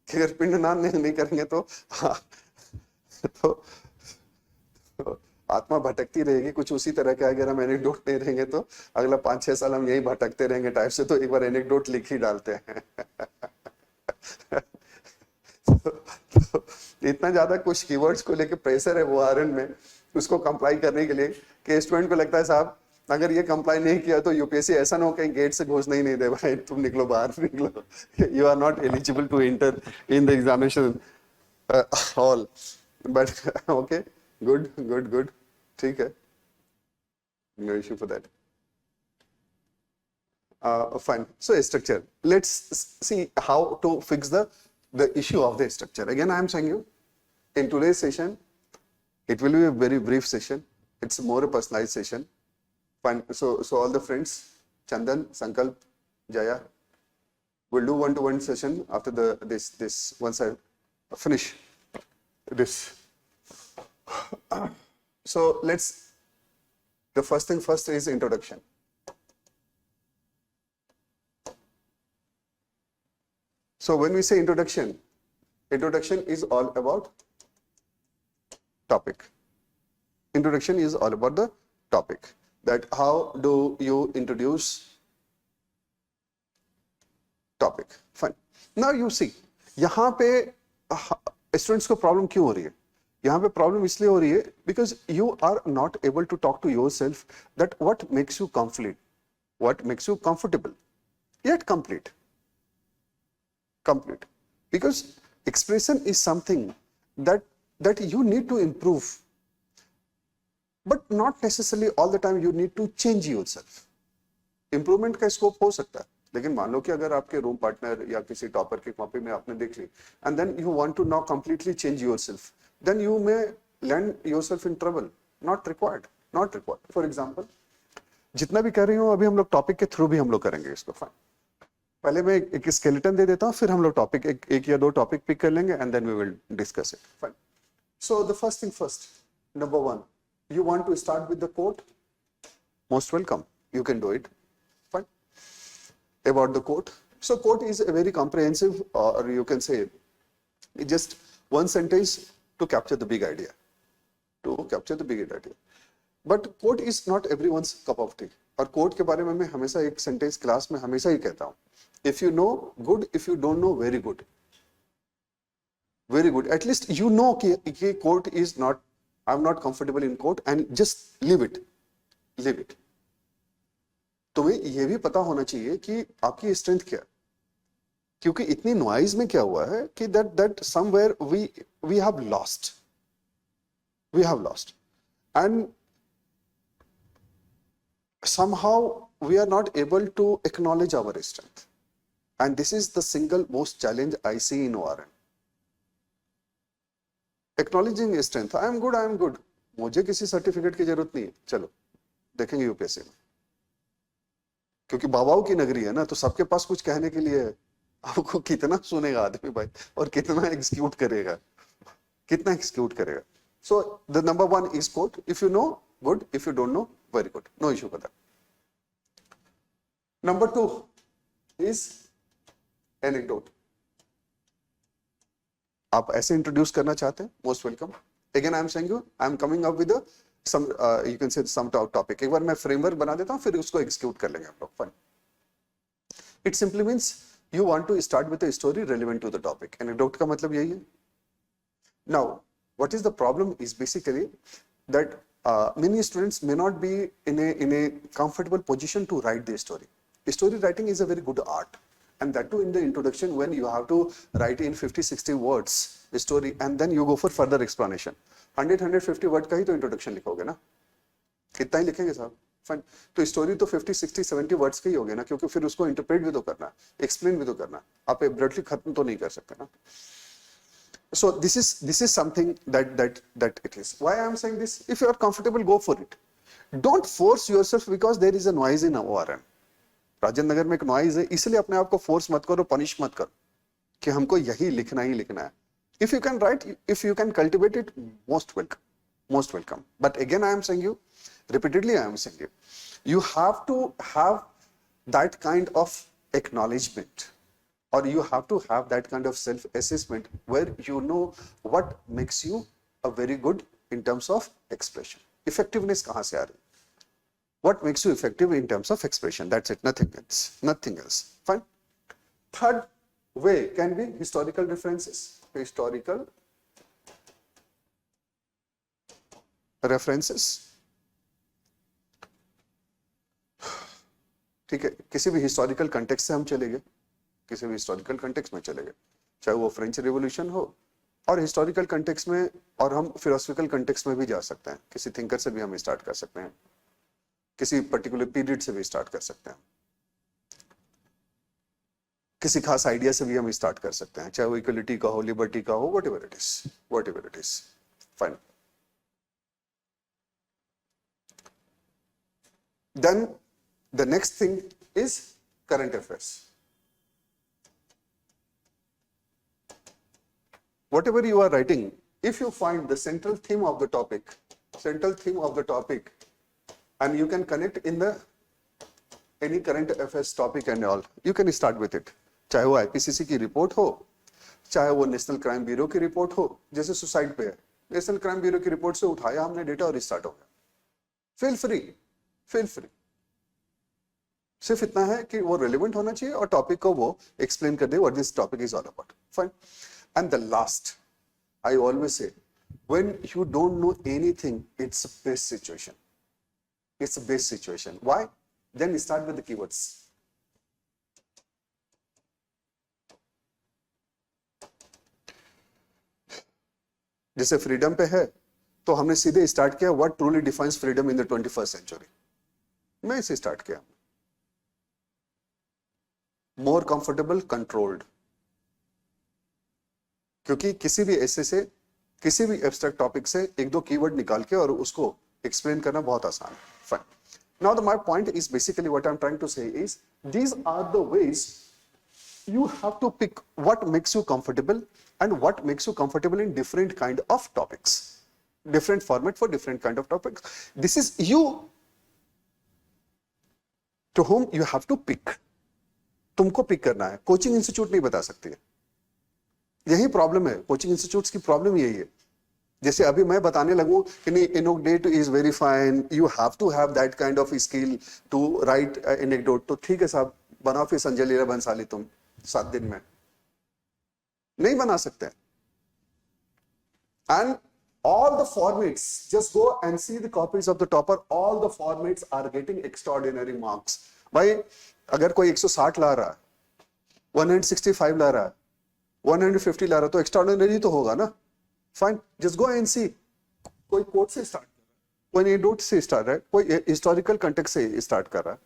कि अगर पिंडदान नहीं करेंगे तो हाँ, तो, तो आत्मा भटकती रहेगी। कुछ उसी तरह का अगर हम एनेक्डोट नहीं रहेंगे तो अगला 5-6 साल हम यही भटकते रहेंगे टाइप से। तो एक बार एनेक्डोट लिख ही डालते हैं। तो इतना ज्यादा कुछ कीवर्ड्स को लेके प्रेशर है वो आरएन में उसको कंप्लाई करने के लिए कि स्टूडेंट को लगता है साहब अगर ये कंप्लाई नहीं किया तो यूपीएससी ऐसा ना हो कहीं गेट से घुसना ही नहीं दे भाई, तुम निकलो बाहर, निकलो, you are not eligible to enter in the examination hall. But okay, good good good, ठीक है, no issue for that. Fine. So structure. Let's see how to fix the issue of the structure. Again, I am saying you in today's session, it will be a very brief session. It's more a personalized session. Fine. So all the friends, Chandan, Sankalp, Jaya, we'll do one-to-one session after this once I finish this. So the first thing first is introduction. So when we say introduction is all about topic. Introduction is all about the topic. That how do you introduce topic? Fine. Now you see, यहाँ पे students को problem क्यों हो रही है? यहाँ पे problem इसलिए हो रही है because you are not able to talk to yourself that what makes you complete, what makes you comfortable, yet complete. Because expression is something that you need to improve, but not necessarily all the time you need to change yourself. Improvement का scope हो सकता है, लेकिन मान लो कि अगर आपके room partner या किसी टॉपर की कॉपी में आपने देख ली and then you want to now completely change yourself, then you may land yourself in trouble. Not required. For example, जितना भी कर रही हूँ अभी हम लोग टॉपिक के थ्रू भी हम लोग करेंगे इसको। फाइन, पहले मैं एक स्केलेटन दे देता हूं, फिर हम लोग टॉपिक एक या दो टॉपिक पिक कर लेंगे and then we will discuss it. Fine. So the first thing first, number 1, you want to start with the quote. Most welcome, you can do it. Fine. About the quote, so quote is a very comprehensive और you can say just one sentence to capture the big idea, but quote is not everyone's cup of tea. और quote के बारे में मैं हमेशा एक sentence class में हमेशा ही कहता हूँ, if you know good, if you don't know very good, at least you know कि quote is not, I'm not comfortable in quote and just leave it. तुम्हें ये भी पता होना चाहिए कि आपकी स्ट्रेंथ क्या है, क्योंकि इतनी नॉइज में क्या हुआ है कि that somewhere we have lost and somehow we are not able to acknowledge our strength, and this is the single most challenge I see in ORN. Acknowledging strength, I am good, मुझे किसी certificate की जरूरत नहीं है, चलो देखेंगे UPSC में, क्योंकि बाबाओं की नगरी है ना, तो सबके पास कुछ कहने के लिए है। आपको कितना सुनेगा आदमी भाई, और कितना एग्जीक्यूट करेगा। So the number 1 is quote. If you know, good. If you don't know, very good. No issue with that. Number 2 is anecdote. आप ऐसे इंट्रोड्यूस करना चाहते हैं, most welcome. Again I am saying you, I am coming up with some you can say some topic. एक बार मैं framework बना देता हूँ, फिर उसको एग्जीक्यूट कर लेंगे हम लोग। Fine. It simply means you want to start with a story relevant to the topic. Anecdote का मतलब यही है। Now, what is the problem is basically that many students may not be in a comfortable position to write their story. Story writing is a very good art, and that too in the introduction when you have to write in 50-60 words a story and then you go for further explanation. 100-150 word का ही तो introduction लिखोगे ना, कितना ही लिखेंगे साहब। Fine. तो story तो 50-60-70 words की ही होगी ना, क्योंकि फिर उसको इंटरप्रेट भी तो करना, एक्सप्लेन भी तो करना, आप एब्रप्टली खत्म तो नहीं कर सकते ना। So this is something that it is. Why I am saying this? If you are comfortable, go for it. Don't force yourself because there is a noise in ORN. Rajendra Nagar में एक नॉइज है, इसलिए अपने आप को फोर्स मत करो, punish मत करो कि हमको यही लिखना है। If you can write, if you can cultivate it, most welcome. But again, I am saying you, repeatedly I am saying you have to have that kind of acknowledgement or you have to have that kind of self assessment where you know what makes you a very good in terms of expression. Effectiveness kahan se aa rahi, what makes you effective in terms of expression, that's it, nothing else. Fine. Third way can be historical references. Historical references, ठीक है, किसी भी historical context से हम चले गए, किसी भी हिस्टोरिकल कंटेक्स्ट में चले गए, चाहे वो फ्रेंच रिवॉल्यूशन हो, और हिस्टोरिकल कंटेक्स्ट में, और हम फिलोसफिकल कंटेक्स्ट में भी जा सकते हैं, किसी थिंकर से भी हम स्टार्ट कर सकते हैं, किसी पर्टिकुलर पीरियड से भी स्टार्ट कर सकते हैं, किसी खास आइडिया से भी हम स्टार्ट कर सकते हैं, चाहे वो इक्वलिटी का हो, लिबर्टी का हो, whatever it is, fine. Then the next thing is current affairs. Whatever you are writing, if you find the central theme of the topic, and you can connect in the any current affairs topic and all, you can start with it. चाहे वो IPCC की report हो, चाहे वो national crime bureau की report हो, जैसे suicide पे है, नेशनल क्राइम ब्यूरो की रिपोर्ट से उठाया हमने डेटा और स्टार्ट हो गया. Feel free. सिर्फ इतना है कि वो रेलेवेंट होना चाहिए और टॉपिक को वो एक्सप्लेन कर दे what this topic is all about. Fine. And the last, I always say, when you don't know anything, it's best situation. Why? Then start with the keywords. जैसे फ्रीडम पे है तो हमने सीधे स्टार्ट किया what truly defines freedom in the 21st century. मैं इसे start किया. मोर कंफर्टेबल, कंट्रोल्ड, क्योंकि किसी भी ऐसे से, किसी भी एब्स्ट्रैक्ट टॉपिक से एक दो कीवर्ड निकाल के और उसको एक्सप्लेन करना बहुत आसान है. Fine. Now the my point is basically what I am trying to say is these are the ways you have to pick what makes you comfortable and what makes you comfortable in different kind of topics, different format for different kind of topics. This is you to whom you have to pick. तुमको pick करना है. Coaching institute नहीं बता सकती है. यही problem है, coaching institutes की प्रॉब्लम यही है. जैसे अभी मैं बताने लगूं कि नहीं, anecdote is very fine, you have to have that kind of skill to write anecdote, तो ठीक है साहब, बनाओ फिर संजय लीला बंसाली तुम 7 दिन में. नहीं बना सकते. And all the formats, just go and see the copies of the topper, all the formats are getting extraordinary marks. भाई अगर कोई 160 ला रहा है, 165 ला रहा है, 150 ला रहा है, तो एक्स्ट्राऑर्डिनरी तो होगा ना. फाइन. जस्ट गो एंड सी. कोई कोट से स्टार्ट कर रहा है, कोई एनेक्डोट से स्टार्ट कर रहा है, कोई हिस्टोरिकल कंटेक्स्ट से स्टार्ट कर रहा है.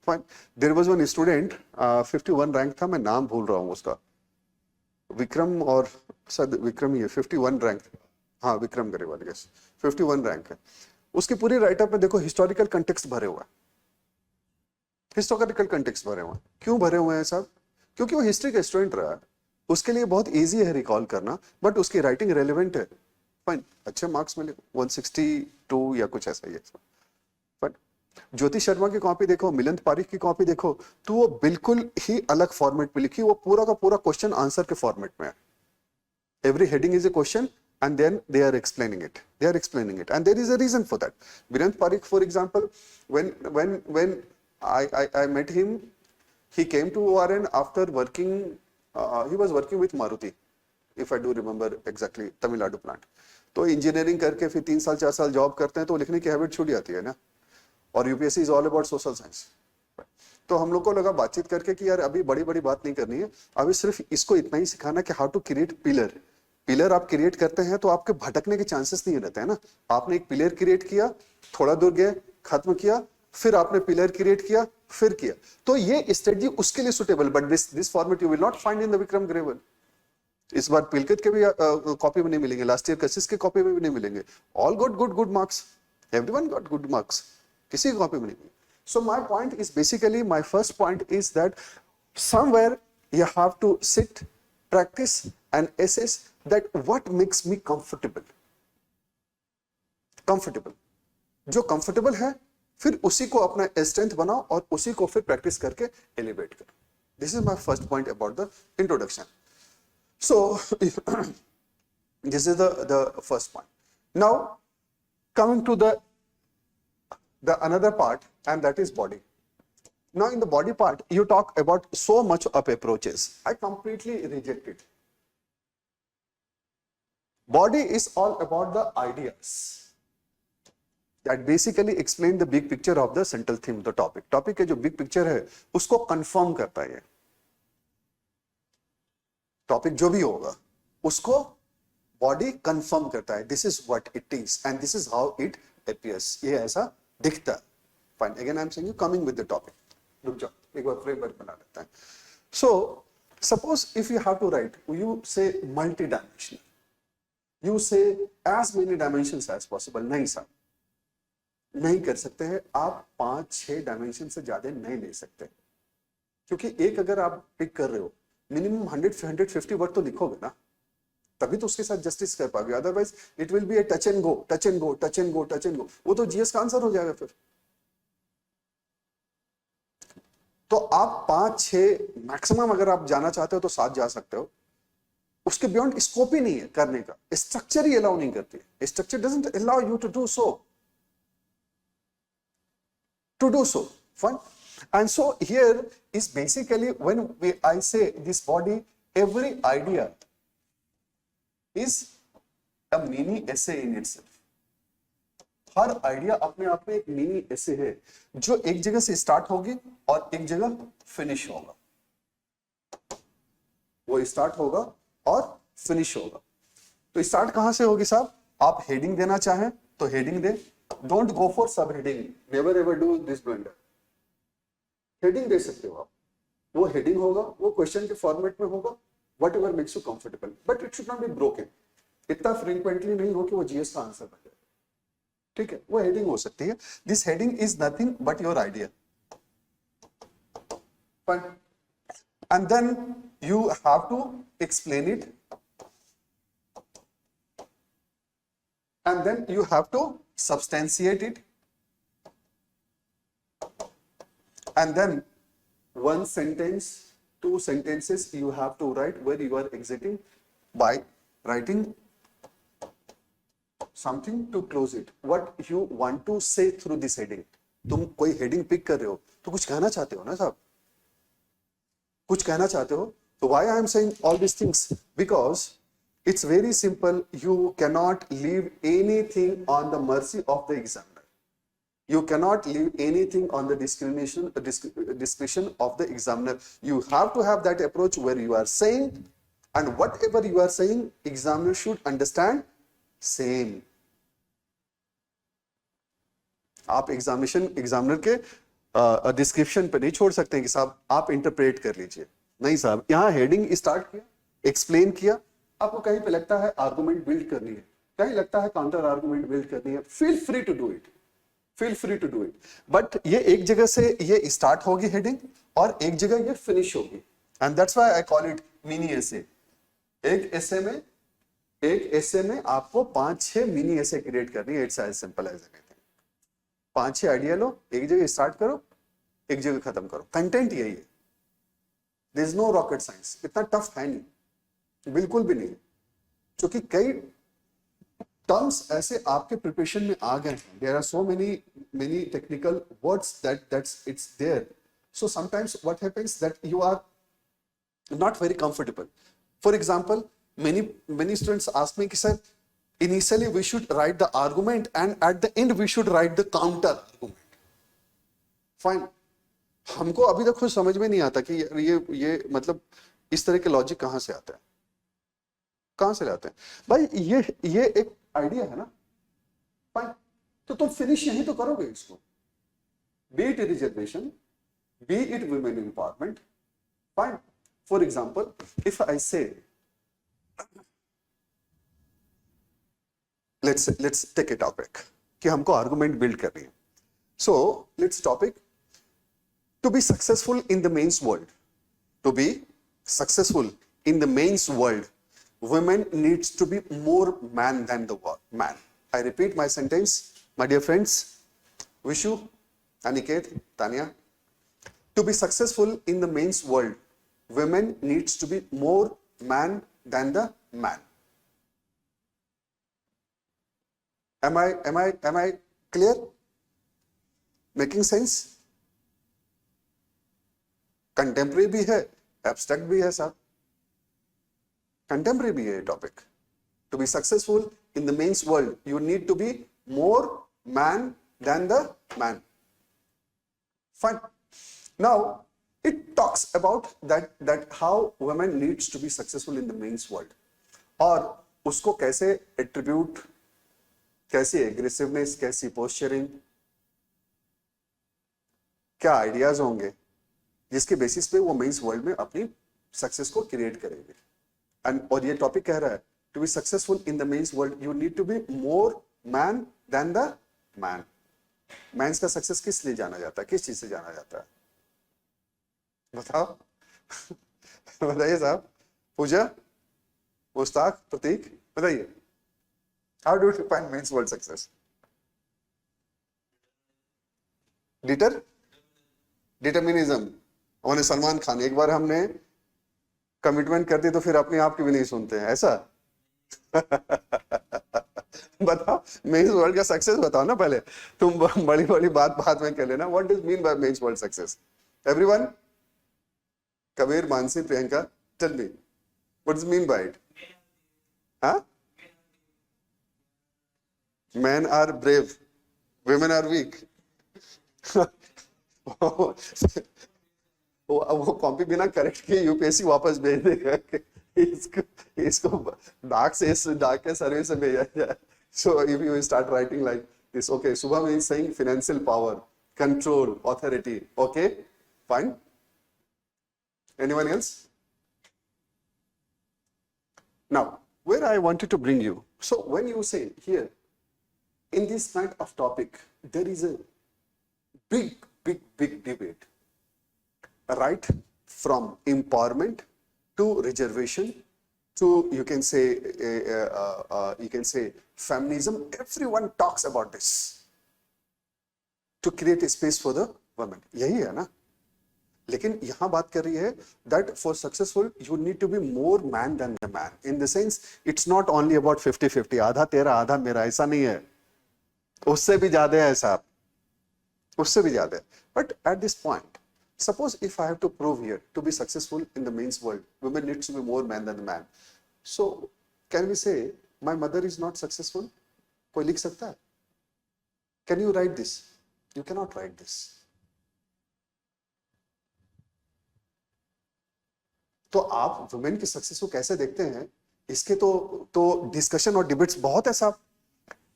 Fine. There was one student, 51 rank था, मैं नाम भूल रहा हूँ उसका, विक्रम, और सर विक्रम ही है, 51 रैंक, हाँ विक्रम गरेवाल, गेस 51 रैंक है. उसकी पूरी राइटअप में देखो हिस्टोरिकल कंटेक्स्ट भरे हुआ है. हिस्टोरिकल कंटेक्स्ट भरे हुए हैं. क्यों भरे हुए हैं साहब? क्योंकि वो हिस्ट्री का स्टूडेंट रहा है, उसके लिए बहुत इजी है रिकॉल करना, बट उसकी राइटिंग रेलेवेंट है. फाइन. अच्छे मार्क्स मिले, 162 या कुछ ऐसा ही है. फाइन. ज्योति शर्मा की कॉपी देखो, मिलिंद पारिक की कॉपी देखो, तो वो बिल्कुल ही अलग फॉर्मेट में लिखी, वो पूरा का पूरा क्वेश्चन आंसर के फॉर्मेट में है. Every heading is a question and then they are explaining it. And there is a reason for that. Virendra Parikh, for example, when I met him, he came to ORN after working, he was working with Maruti, if I do remember exactly, Tamil Nadu plant. तो engineering करके फिर 3 साल 4 साल job करते हैं तो लिखने की हैबिट छूट जाती है ना. और UPSC is all about social science. तो हम लोग को लगा बातचीत करके कि यार अभी बड़ी बड़ी बात नहीं करनी है, अभी सिर्फ इसको इतना ही सिखाना कि हाउ टू क्रिएट पिलर आप क्रिएट करते हैं तो आपके भटकने के चांसेस नहीं रहते हैं ना. आपने एक पिलर क्रिएट किया, थोड़ा दूर गए, खत्म किया, फिर आपने पिलर क्रिएट किया, फिर किया, तो ये स्ट्रेटजी उसके लिए suitable. But this format you will not find in the Vikram gravel. इस बार पिलकत के भी कॉपी में नहीं मिलेंगे, लास्ट ईयर कशिश के कॉपी में भी नहीं मिलेंगे. All got good marks, everyone got good marks, किसी की कॉपी में नहीं. So my point is basically, my first point is that somewhere you have to sit, practice and assess that what makes me comfortable. जो comfortable है, फिर उसी को अपना स्ट्रेंथ बनाओ और उसी को फिर प्रैक्टिस करके एलिवेट करो. This is my first point about the introduction. So this is the first point. Now coming to the another part, and that is body. Now in the body part, you talk about so much of approaches. I completely reject it. Body is all about the ideas that basically explain the big picture of the central theme of the topic. Topic के जो big picture है उसको confirm करता है. Topic जो भी होगा उसको बॉडी कंफर्म करता है. This is what it is and this is how it appears. ये ऐसा दिखता है. Fine. Again I am saying you coming with the topic. रुक जाओ, एक बार फ्रेमवर्क बना लेते हैं. So suppose if you have to write, you say multi dimensional, you say as many dimensions as possible. नहीं सर, नहीं कर सकते हैं आप. 5-6 डायमेंशन से ज्यादा नहीं ले सकते, क्योंकि एक अगर आप पिक कर रहे हो मिनिमम 100-150 वर्ड तो लिखोगे ना, तभी तो उसके साथ जस्टिस कर पाओगे. Otherwise it will be a touch and go, touch and go, touch and go, touch and go. वो तो जीएस का आंसर हो जाएगा फिर. तो आप 5-6 मैक्सिमम अगर आप जाना चाहते हो तो 7 जा सकते हो. उसके बियॉन्ड स्कोप ही नहीं है करने का. स्ट्रक्चर ही अलाउ नहीं करती है. Structure doesn't allow you to do so. Fine. And so here is basically when I say this body, every idea is a mini essay in itself. Her idea अपने आप में एक मिनी ऐसे है जो एक जगह से स्टार्ट होगी और एक जगह फिनिश होगा. वो स्टार्ट होगा और फिनिश होगा. तो स्टार्ट कहां से होगी साहब? आप हेडिंग देना चाहें तो हेडिंग दे. डोंट गो फॉर सब heading. Never ever do this blunder. Heading दे सकते हो आप. वो हेडिंग होगा, वो क्वेश्चन के फॉर्मेट में होगा, what ever makes you comfortable, but it should not be broken. इतना फ्रीक्वेंटली नहीं हो कि वो जीएस का आंसर बन जाए. ठीक है, वो हेडिंग हो सकती है. This heading is nothing but your idea. And then you have to explain it, and then you have to substantiate it, and then 1 sentence, 2 sentences you have to write where you are exiting by writing something to close it. What you want to say through this heading. तुम कोई heading pick कर रहे हो तो कुछ कहना चाहते हो ना साहब, कुछ कहना चाहते हो. तो why I am saying all these things? Because it's very simple. You cannot leave anything on the mercy of the examiner. You cannot leave anything on the discretion of the examiner. You have to have that approach where you are saying, and whatever you are saying, examiner should understand same. आप examiner के description पे नहीं छोड़ सकते हैं कि साहब आप इंटरप्रेट कर लीजिए. नहीं साहब, यहाँ हेडिंग स्टार्ट किया, एक्सप्लेन किया. आपको कहीं पे लगता है आर्गुमेंट बिल्ड करनी है, कहीं लगता है काउंटर आर्गुमेंट बिल्ड करनी है, feel free to do it, feel free to do it. But ये एक जगह से ये स्टार्ट होगी हेडिंग और एक जगह ये फिनिश होगी. And that's why I call it mini essay. एक एसे में आपको 5-6 मिनी एसे क्रिएट करनी है. It's as simple as anything. 5-6 idea लो, एक जगह स्टार्ट करो, एक जगह खत्म करो. कंटेंट यही है. There is no rocket science. इतना टफ है नहीं, बिल्कुल भी नहीं. क्योंकि कई टर्म्स ऐसे आपके प्रिपरेशन में आ गए हैं. There are so many technical words that's it's there. So sometimes what happens that you are not very comfortable. For example, many students ask me कि sir initially we should write the argument and at the end we should write the counter argument. Fine. हमको अभी तक खुद समझ में नहीं आता कि ये मतलब इस तरह के लॉजिक कहां से आता है, कहां से लाते हैं भाई. ये एक आइडिया है ना. फाइन. तो तुम फिनिश यहीं तो करोगे इसको. B it reservation, B it women empowerment. Fine. For example, if I से let's take a topic कि हमको आर्गुमेंट बिल्ड करनी है. So let's topic to be successful in the mains world. To be successful in the mains world, women needs to be more man than the man. I repeat my sentence, my dear friends. Vishu, Aniket, Tanya. To be successful in the mains world, women needs to be more man than the man. Am I clear? Making sense? Contemporary भी है, abstract भी है साहब, contemporary भी है topic. To be successful in the mains world, you need to be more man than the man. Fine. Now it talks about that how women needs to be successful in the mains world. और उसको कैसे attribute, कैसी aggressiveness, कैसी posturing, क्या ideas होंगे जिसके basis पे वो मेंस वर्ल्ड में अपनी सक्सेस को क्रिएट करेंगे. एंड और ये टॉपिक कह रहा है to be successful in the men's world you need to be more man than the man. Men's का सक्सेस किस लिए जाना जाता है, किस चीज से जाना जाता है, बताओ. बताइए साहब. पूजा, मुस्ताक, प्रतीक, बताइए. How do you define mains world success? Determinism. हमारे सलमान खान, एक बार हमने कमिटमेंट कर दी तो फिर अपने आप की भी नहीं सुनते हैं, ऐसा. बताओ मेंस वर्ल्ड का सक्सेस बताओ ना पहले. तुम बड़ी बड़ी बात में कह लेना. What does mean by men's world success? Everyone, Kabir, Mansi, Priyanka, tell me what does mean by it? हाँ, men are brave, women are weak. वो कॉपी बिना करेक्ट के यूपीएससी वापस भेज देगा इसको डाक के सर्विस से भेजा जाए. So if you start writing like this, okay, Shubham is saying financial power, control, authority. Okay, fine. Anyone else? Now where I wanted to bring you, so when you say here in this kind of topic there is a big debate, right from empowerment to reservation to you can say feminism. Everyone talks about this to create a space for the women. यही है ना. लेकिन यहां बात कर रही है that for successful you need to be more man than the man. In the sense it's not only about 50-50, आधा तेरा आधा मेरा, ऐसा नहीं है. उससे भी ज्यादा है साहब, उससे भी ज्यादा है. But at this point, suppose if I have to prove here to be successful in the men's world, women needs to be more man than the man. So can we say my mother is not successful? कोई लिख सकता है? Can you write this? You cannot write this. तो आप women की success को कैसे देखते हैं, इसके तो डिस्कशन और डिबेट्स बहुत है साहब.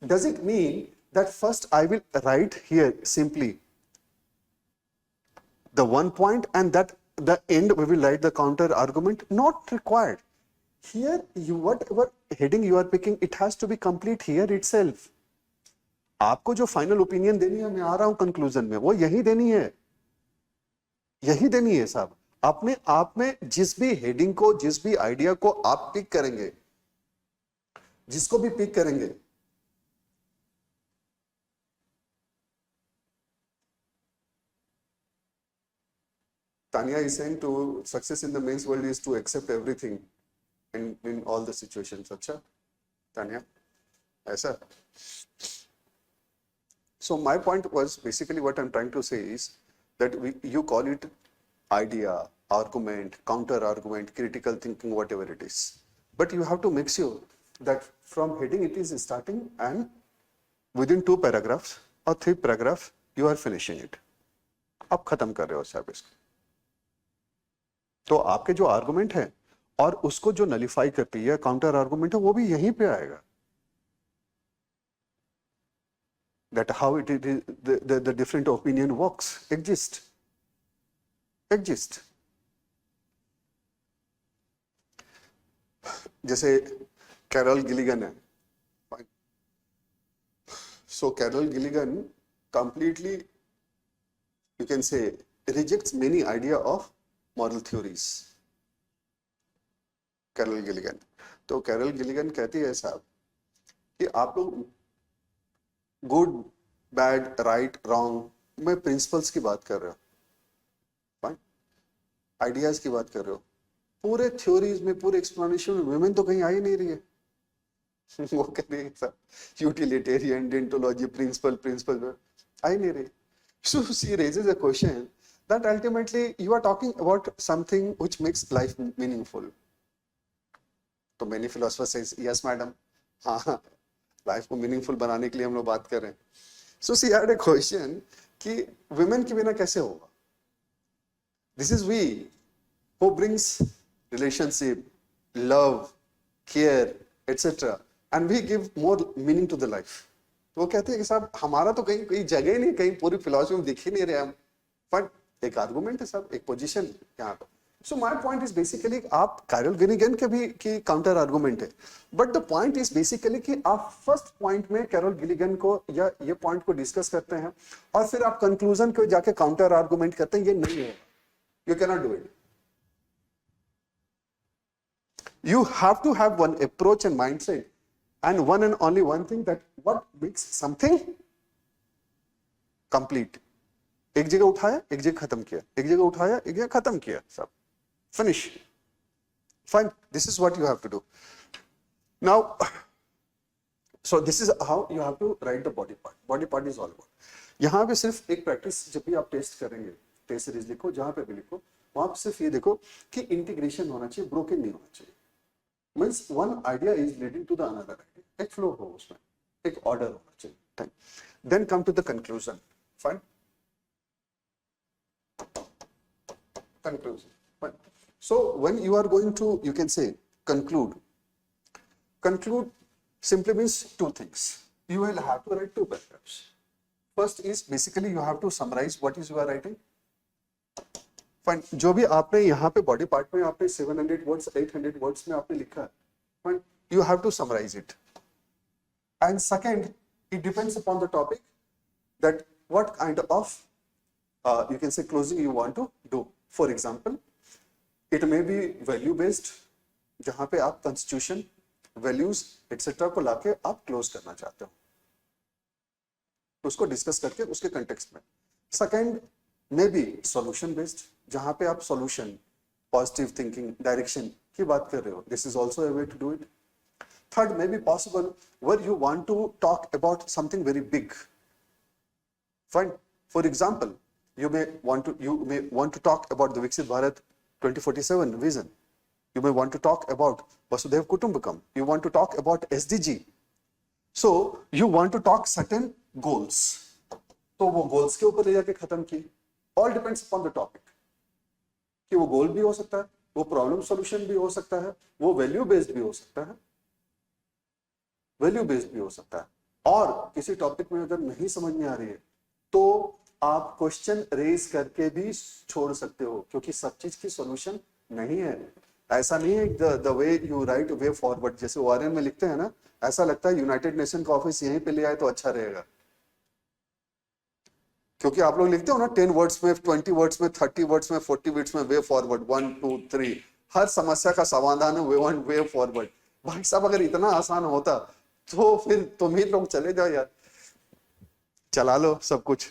Does it mean that first I will write here simply the one point and that the end we will write the counter argument? Not required. Here you whatever heading you are picking, it has to be complete here itself. आपको जो final opinion देनी है, मैं आ रहा हूं conclusion में, वो यही देनी है, यही देनी है साहब. अपने आप में जिस भी हेडिंग को, जिस भी आइडिया को आप पिक करेंगे, जिसको भी पिक करेंगे, Tanya is saying to success in the men's world is to accept everything in all the situations. अच्छा Tanya, ऐसा. So my point was basically what I'm trying to say is that you call it idea, argument, counter argument, critical thinking, whatever it is. But you have to make sure that from heading it is starting and within 2 paragraphs or 3 paragraphs you are finishing it. आप खत्म कर रहे हो साहब इसको. तो आपके जो आर्गुमेंट है और उसको जो नलिफाई करती है काउंटर आर्गुमेंट है, वो भी यहीं पे आएगा. That how it is the different opinion works exist. जैसे कैरल गिलिगन है. So Carol Gilligan completely, you can say, rejects many idea of moral theories. Carol Gilligan. तो कैरल गिलिगन कहती है साहब कि आप लोग गुड, बैड, राइट, रॉन्ग में प्रिंसिपल्स की बात कर रहे हो, फाइन, आइडियाज की बात कर रहे हो, पूरे थ्योरीज में, पूरे एक्सप्लेनेशन में वुमेन तो कहीं आ ही नहीं रही है। वो कह रही है सर यूटिलिटेरियन, डेंटोलॉजी, प्रिंसिपल आ ही नहीं रही। So she raises a question that ultimately you are talking about something which makes life meaningful. तो many philosophers says yes madam, हाँ लाइफ को मीनिंगफुल बनाने के लिए हम लोग बात कर रहे हैं। So she had a question कि women के बिना कैसे होगा? This is we who brings relationship, love, care, etc. and we give more meaning to the life. तो वो कहते हैं कि साहब हमारा तो कहीं कहीं जगह ही नहीं, कहीं पूरी फिलोसफी में दिख ही नहीं रहे हम, बट एक आर्गुमेंट है साहब, एक पोजीशन यहाँ पे। So my point is basically आप कैरल गिनिगन के भी की काउंटर आर्गुमेंट है, but the point is basically कि आप फर्स्ट पॉइंट में कैरल गिनिगन को या ये पॉइंट को डिस्कस करते हैं और फिर आप कंक्लूजन को जाके काउंटर आर्गुमेंट करते हैं, ये नहीं होगा, you can not do it. You have to have one approach and mindset, and one and only one thing, that what makes something complete. एक जगह उठाया, एक जगह खत्म किया, एक जगह उठाया, एक जगह खत्म किया, सब finish. Fine. This is what you have to do. Now, so this is how you have to write the body part. Body part is all about. यहाँ पे सिर्फ एक प्रैक्टिस, जब भी आप टेस्ट करेंगे, टेस्ट सीरीज लिखो, जहां पे भी लिखो, वहां पे सिर्फ ये देखो कि इंटीग्रेशन होना चाहिए, ब्रोकन नहीं होना चाहिए। Means one idea is leading to the another idea. एक flow हो उसमें, एक order होना चाहिए। Then come to the conclusion. Fine. Conclusion. Fine. So when you are going to, you can say conclude. Conclude simply means two things. You will have to write two paragraphs. First is basically you have to summarize what is you are writing. Fine. जो भी आपने यहाँ पे body part में आपने 700 words 800 words में आपने लिखा है, fine, you have to summarize it. And second, it depends upon the topic that what kind of you can say closing you want to do. For example, it may be value based, जहाँ पे आप constitution, values etc. को लाके आप close करना चाहते हो, उसको डिस्कस करके उसके कंटेक्स्ट में। Second may be solution based, जहां पे आप सॉल्यूशन, पॉजिटिव थिंकिंग, डायरेक्शन की बात कर रहे हो, this is also a way to do it. Third may be possible where you want to talk about something very big. Fine, for example you may want to talk about the Viksit Bharat 2047 vision. You may want to talk about Vasudhaiv Kutumbakam. You want to talk about SDG. So you want to talk certain goals. तो वो goals के ऊपर ले जाके खत्म किए। All depends upon the topic, कि वो गोल भी हो सकता है, वो प्रॉब्लम सॉल्यूशन भी हो सकता है, वो वैल्यू बेस्ड भी हो सकता है, वैल्यू बेस्ड भी हो सकता है। और किसी टॉपिक में अगर नहीं समझ में आ रही है तो आप क्वेश्चन रेज करके भी छोड़ सकते हो, क्योंकि सब चीज की सॉल्यूशन नहीं है। ऐसा नहीं है the way you right way forward, जैसे ओआरएन में लिखते हैं ना, ऐसा लगता है यूनाइटेड नेशन का ऑफिस यहीं पे ले आए तो अच्छा रहेगा, क्योंकि आप लोग लिखते हो ना 10 वर्ड्स में, 20 वर्ड्स में, 30 वर्ड्स में, 40 वर्ड्स में वे फॉरवर्ड, 1 2 3, हर समस्या का समाधान है वे फॉरवर्ड। भाई साहब अगर इतना आसान होता तो फिर तुम ही लोग चले जाओ यार, चला लो सब कुछ।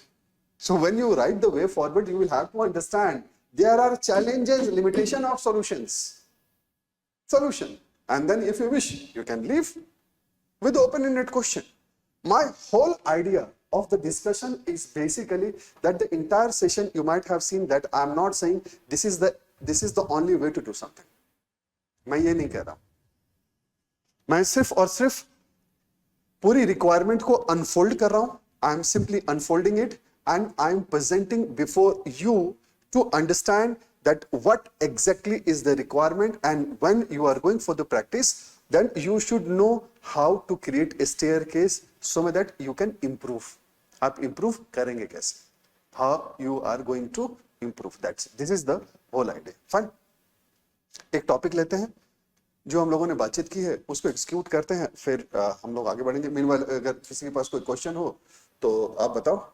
So when you write the way forward, you will have to understand there are challenges, limitation of solution, and then if you wish, you can leave with open-ended question. My whole idea of the discussion is basically that the entire session you might have seen that I am not saying this is the only way to do something. मैं ये नहीं कह रहा, मैं सिर्फ और सिर्फ पूरी रिक्वायरमेंट को अनफोल्ड कर रहा हूं। I am simply unfolding it and I am presenting before you to understand that what exactly is the requirement, and when you are going for the practice, then you should know how to create a staircase so that you can improve. आप improve करेंगे कैसे? How you are going to improve? This is the whole idea. Fine. एक topic लेते हैं जो हम लोगों ने बातचीत की है, उसको एक्सिक्यूट करते हैं, फिर हम लोग आगे बढ़ेंगे। मीनवाइल अगर किसी के पास कोई क्वेश्चन हो तो आप बताओ।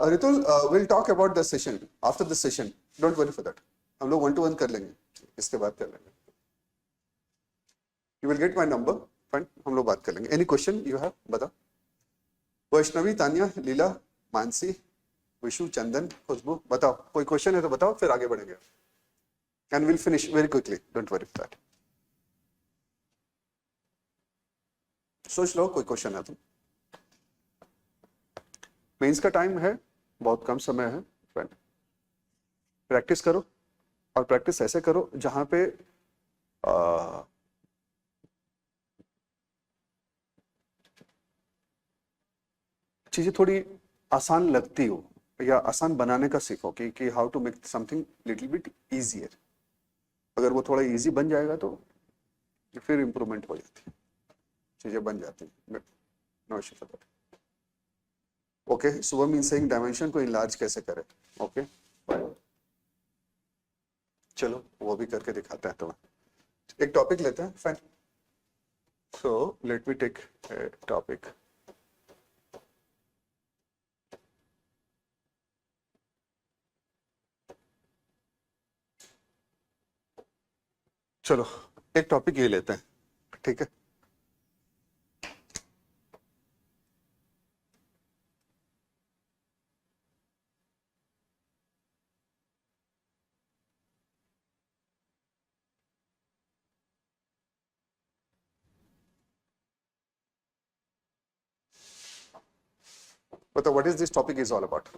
Ritul, we'll talk about the session after the session. Don't worry for that. हम लोग 1 to 1 कर लेंगे, इसके बाद कर लेंगे। You will get my number. Fine, हम लोग बात कर लेंगे। Any question you have? बताओ। वैष्णवी, तानिया, लीला, मानसी, विशु, चंदन, खुशबू, बताओ कोई क्वेश्चन है तो बताओ, फिर आगे बढ़ेंगे and will finish very quickly, don't worry that. सोच लो कोई क्वेश्चन है तो। मेंस का टाइम है, बहुत कम समय है, प्रैक्टिस करो और प्रैक्टिस ऐसे करो जहां पे चीजें थोड़ी आसान लगती हो या आसान बनाने का सीखो कि how to make something little bit easier. अगर वो थोड़ा इजी बन जाएगा तो फिर इंप्रूवमेंट हो जाती है, चीजें बन जाती है। No issue for that. Okay, Shubham mean saying dimension को इनलार्ज कैसे करें। ओके, चलो वो भी करके दिखाते हैं तुम्हें। एक टॉपिक लेते हैं, fine. So let me take topic. चलो एक टॉपिक ये लेते हैं, ठीक है। बताओ what is this topic is all about,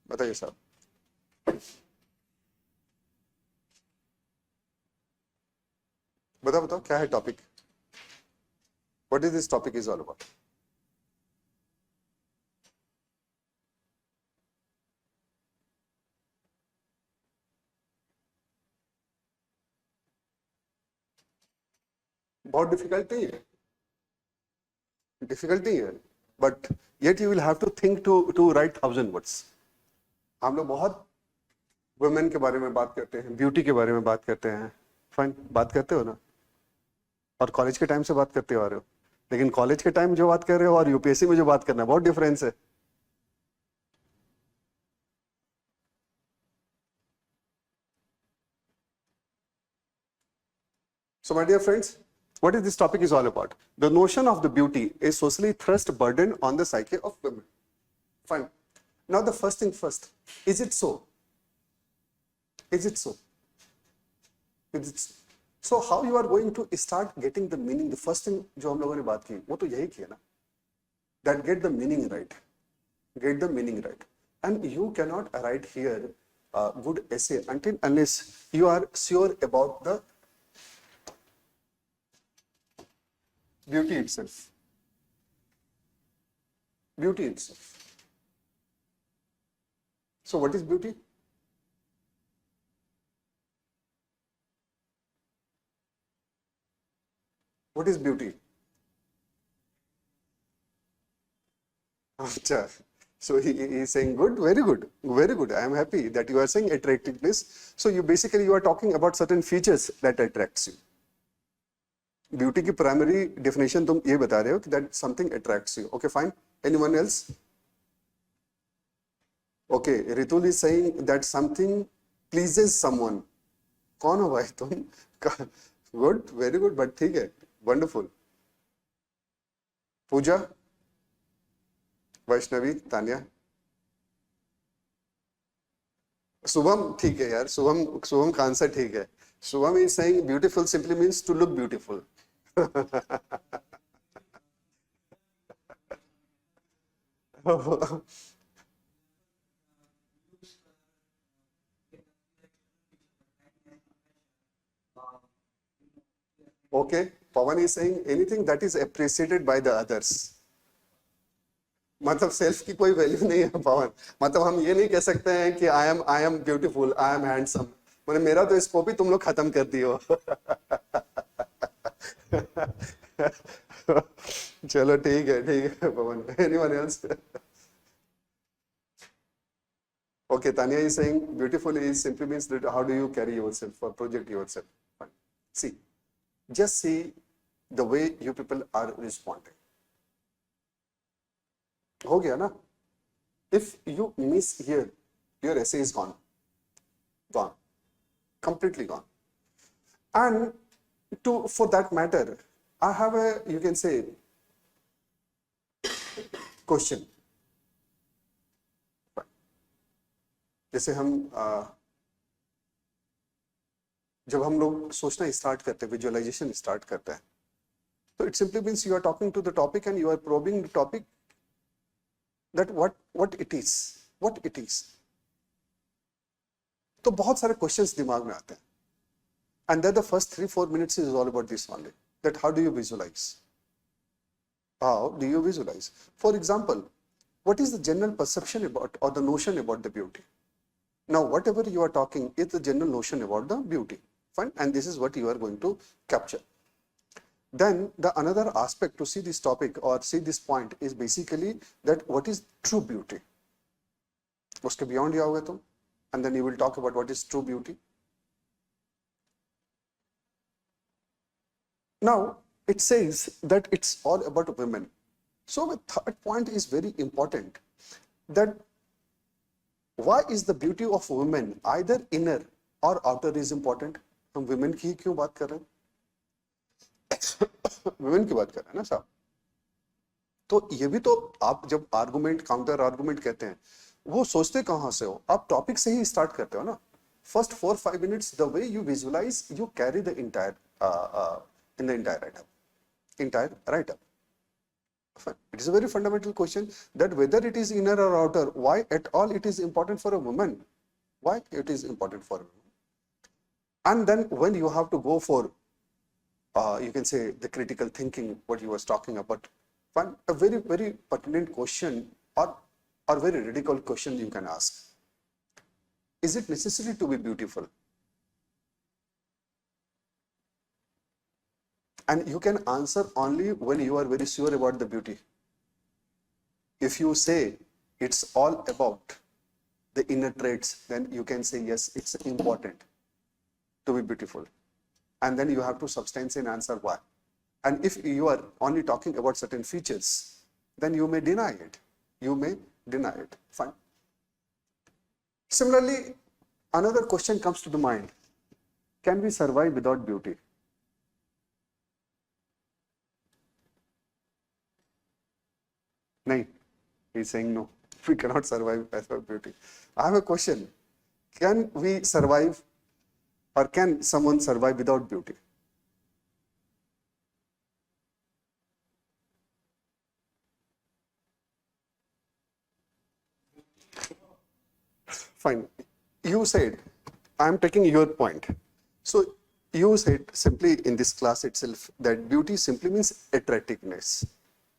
बताइए साहब। बताओ बताओ क्या है topic, what is this topic is all about. बहुत डिफिकल्ट नहीं है, डिफिकल्ट नहीं है, but yet you will have to think to write 1000 words. हम लोग बहुत वुमेन के बारे में बात करते हैं, ब्यूटी के बारे में बात करते हैं, फाइन, बात करते हो ना, और कॉलेज के टाइम से बात करते आ रहे हो, लेकिन कॉलेज के टाइम जो बात कर रहे हो और यूपीएससी में जो बात करना है, बहुत डिफरेंस है। So, my dear friends, what is this topic is all about? The notion of the beauty is socially thrust burden on the psyche of women. Fine. Now, the first thing first, is it so? Is it so? Is it so? So, how you are going to start getting the meaning? The first thing जो हम लोगों ने बात की, वो तो यही किया ना, that get the meaning right, get the meaning right, and you cannot write here a good essay until unless you are sure about the beauty itself. Beauty itself. So, what is beauty? What is beauty? Acha. So he is saying good, very good, very good. I am happy that you are saying attractiveness. So you basically you are talking about certain features that attracts you. Beauty की primary definition तुम ये बता रहे हो कि that something attracts you. Okay, fine. Anyone else? Okay, Ritul is saying that something pleases someone. कौन हो भाई तुम? Good, very good, but ठीक है, wonderful. पूजा, वैष्णवी, तान्या, शुभम ठीक है यार, शुभम शुभम का आंसर ठीक है। Shubham is saying beautiful simply means to look beautiful. Okay, Pavan is saying anything that is appreciated by the others. मतलब सेल्फ की कोई वैल्यू नहीं है पवन, मतलब हम ये नहीं कह सकते हैं कि I am beautiful, I am handsome, मतलब मेरा तो स्कोप ही तुम लोग खत्म कर दियो। चलो ठीक है Pawan. Anyone else? Okay, Tanya is saying beautiful is simply means that how do you carry yourself or project yourself. Fine. See, just see the way you people are responding. हो गया ना? If you miss here, your essay is gone, gone, completely gone. And for that matter, I have a, you can say, question. जैसे हम जब हम लोग सोचना start करते हैं, विजुअलाइजेशन स्टार्ट करते हैं, तो it simply means you are talking to the topic and you are probing the topic that what it is, what it is. तो बहुत सारे क्वेश्चंस दिमाग में आते हैं, and then the first 3-4 minutes is all about this only, that how do you visualize, how do you visualize. For example, what is the general perception about or the notion about the beauty? Now whatever you are talking is the general notion about the beauty, fine, and this is what you are going to capture. Then the another aspect to see this topic or see this point is basically that what is true beauty, uske beyond jaoge tum, and then you will talk about what is true beauty. Now it says that it's all about women. So the third point is very important, that why is the beauty of women either inner or outer is important. हम women की क्यों बात कर रहे हैं, women की बात कर रहे हैं ना साहब। तो ये भी तो आप जब आर्गुमेंट काउंटर आर्गुमेंट कहते हैं, वो सोचते कहां से हो, आप टॉपिक से ही स्टार्ट करते हो ना। First 4-5 minutes the way you visualize, you carry the entire in the entire write up. It is a very fundamental question, that whether it is inner or outer, why at all it is important for a woman, why it is important for a woman. And then when you have to go for you can say the critical thinking, what you was talking about, fine, a very very pertinent question or very radical question you can ask, is it necessary to be beautiful? And you can answer only when you are very sure about the beauty. If you say it's all about the inner traits, then you can say yes, it's important to be beautiful, and then you have to substantiate and answer why. And if you are only talking about certain features, then you may deny it, fine. Similarly, another question comes to the mind, can we survive without beauty? Nahin, he's saying no, we cannot survive without beauty. I have a question, can we survive, or can someone survive without beauty? Fine, you said, I am taking your point. So you said simply in this class itself that beauty simply means attractiveness.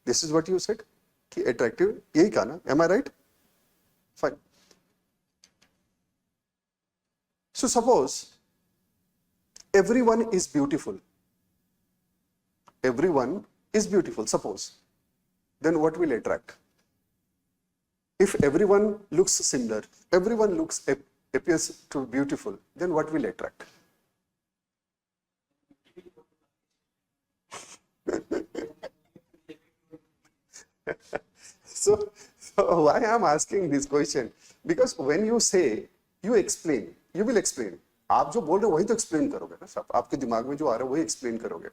This is what you said, कि attractive, यही कहा ना, am I right? Fine. So suppose everyone is beautiful, suppose, then what will attract? If everyone looks similar, everyone appears to be beautiful, then what will attract? So why I am asking this question? Because when you say, you explain, you will explain. आप जो बोल रहे हो वही तो explain करोगे ना सब, आपके दिमाग में जो आ रहा है वही explain करोगे.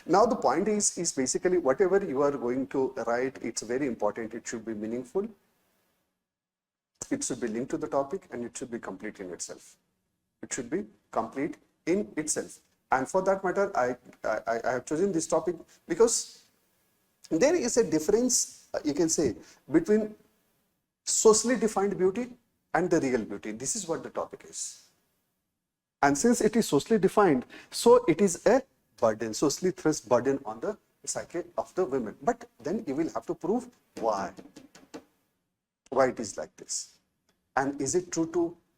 Now the point is basically whatever you are going to write, it's very important. It should be meaningful. It should be linked to the topic, and it should be complete in itself. It should be complete in itself. And for that matter, I have chosen this topic because there is a difference, you can say, between socially defined beauty and the real beauty. This is what the topic is. And since it is socially defined, so it is a burden, socially thrust burden on the psyche of the women. But then you will have to prove why it is like this. And is it true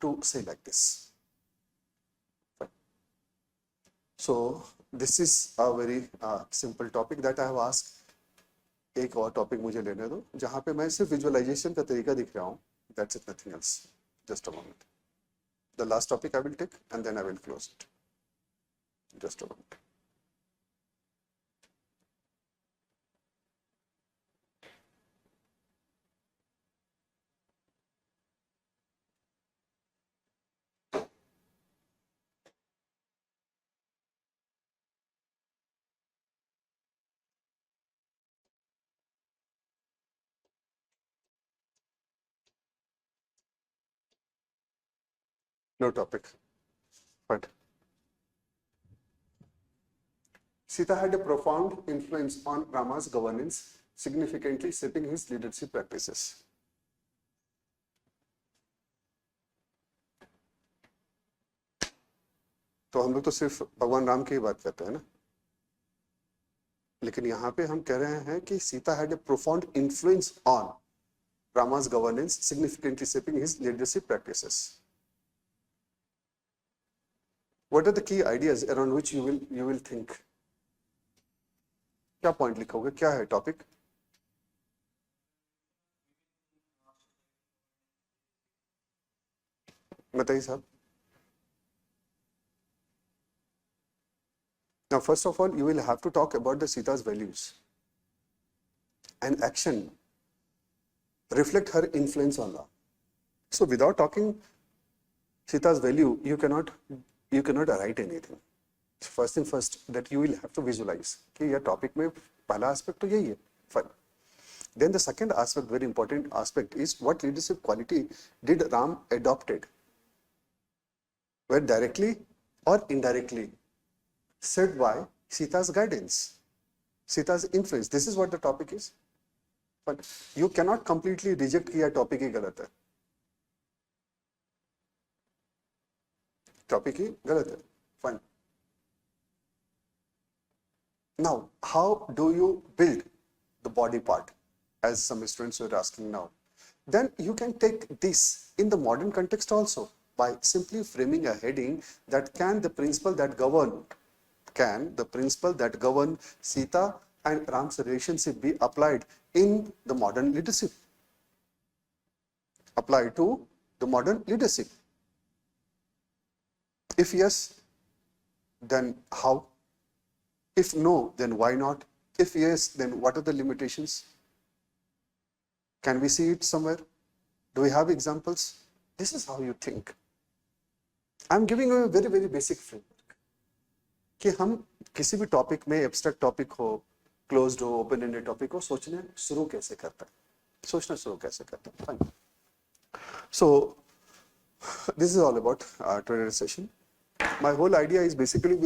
to say like this? So this is a very simple topic that I have asked. एक और topic मुझे लेने दो जहां पे मैं सिर्फ visualisation का तरीका दिख रहा हूं. That's it, nothing else. Just a moment. The last topic I will take and then I will close it. Just a moment. No topic. But Sita had a profound influence on Rama's governance, significantly shaping his leadership practices. तो हम लोग तो सिर्फ भगवान राम की ही बात करते हैं ना, लेकिन यहाँ पे हम कह रहे हैं कि Sita had a profound influence on Rama's governance, significantly shaping his leadership practices. What are the key ideas around which you will think? क्या पॉइंट लिखोगे, क्या है टॉपिक? बताइए साहब. Now, first of all, you will have to talk about the Sita's values and action reflect her influence on Ram. So, without talking Sita's value, you cannot write anything. So first thing first, that you will have to visualize कि यह topic में पहला aspect तो यही है. Fine. Then the second aspect, very important aspect, is what leadership quality did Ram adopted, were directly or indirectly set by Sita's guidance, Sita's influence. This is what the topic is. But you cannot completely reject कि यह topic ही गलत है. Topic ही गलत है. Fine. Now, how do you build the body part, as some students were asking now? Then you can take this in the modern context also by simply framing a heading that can the principle that govern Sita and Ram's relationship be applied in the modern leadership? Apply to the modern leadership. If yes, then how? If no, then why not? If yes, then what are the limitations? Can we see it somewhere? Do we have examples? This is how you think. I'm giving you a very, very basic framework. कि हम किसी भी topic में abstract topic हो, closed हो, open ended topic हो, सोचना शुरू कैसे करता है. Fine. So this is all about today's session. My whole idea is basically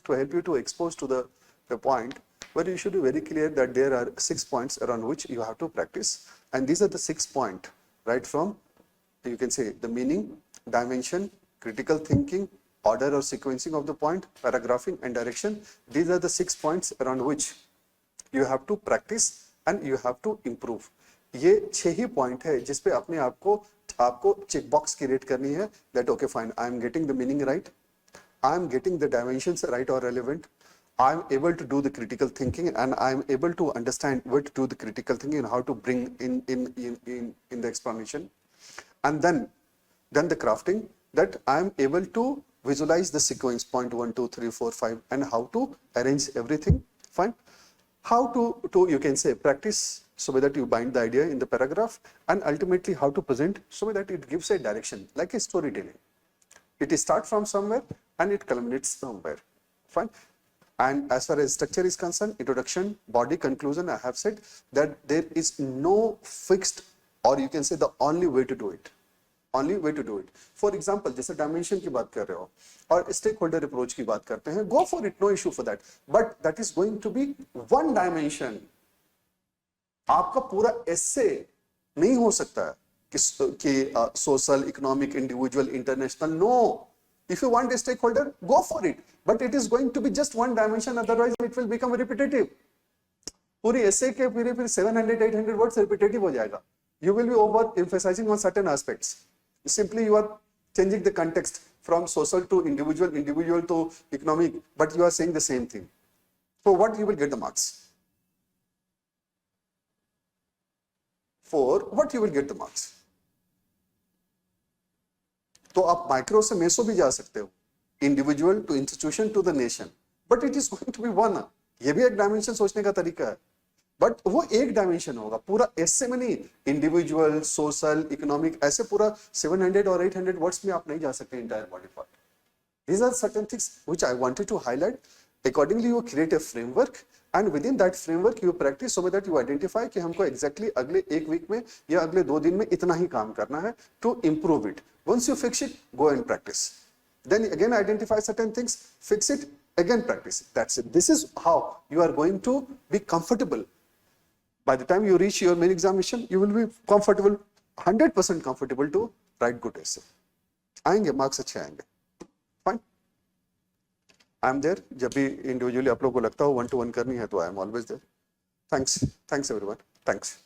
to help you to expose to the point where you should be very clear that there are 6 points around which you have to practice, and these are the 6 points, right from, you can say, the meaning, dimension, critical thinking, order or sequencing of the point, paragraphing and direction. These are the 6 points around which you have to practice and you have to improve. ये 6 ही point है जिस पे अपने आपको check box create करनी है that okay fine, I am getting the meaning right, I am getting the dimensions right or relevant, I am able to do the critical thinking, and I am able to understand what to do the critical thinking and how to bring in the explanation, and then the crafting, that I am able to visualize the sequence point 1, 2, 3, 4, 5 and how to arrange everything. Fine. How to you can say practice so that you bind the idea in the paragraph, and ultimately how to present so that it gives a direction, like a storytelling. It starts from somewhere and it culminates somewhere. Fine. And as far as structure is concerned, introduction, body, conclusion, I have said that there is no fixed, or you can say the only way to do it. For example, जैसे dimension की बात कर रहे हो और stakeholder approach की बात करते हैं, go for it, no issue for that. But that is going to be one dimension. आपका पूरा essay नहीं हो सकता कि social, economic, individual, international. No. If you want a stakeholder, go for it. But it is going to be just one dimension, otherwise it will become repetitive. पूरी essay के पूरे 700-800 words repetitive हो जाएगा. You will be over emphasizing on certain aspects. Simply you are changing the context from social to individual, individual to economic, but you are saying the same thing. So what you will get the marks? For what you will get the marks? तो आप micro से meso भी जा सकते हो, individual to institution to the nation, but it is going to be one. ये भी एक डायमेंशन सोचने का तरीका है, बट वो एक डायमेंशन होगा, पूरा ऐसे में नहीं. इंडिविजुअल, सोशल, इकोनॉमिक, ऐसे पूरा 700 और 800 वर्ड्स में आप नहीं जा सकते entire body part. These are certain things which I wanted to highlight. Accordingly, you create a framework and with in that framework you practice so that you identify कि हमको एग्जैक्टली अगले एक वीक में या अगले 2 दिन में इतना ही काम करना है to improve it. Once you fix it, go and practice. Then again identify certain things, fix it, again practice. That's it. This is how you are going to be comfortable. By the time you reach your main examination, you will be comfortable, 100% comfortable to write good essay. आएंगे marks अच्छे आएंगे. Fine. I am there. जब भी individually आप लोगों को लगता हो 1-to-1 करनी है तो I am always there. Thanks. Thanks everyone. Thanks.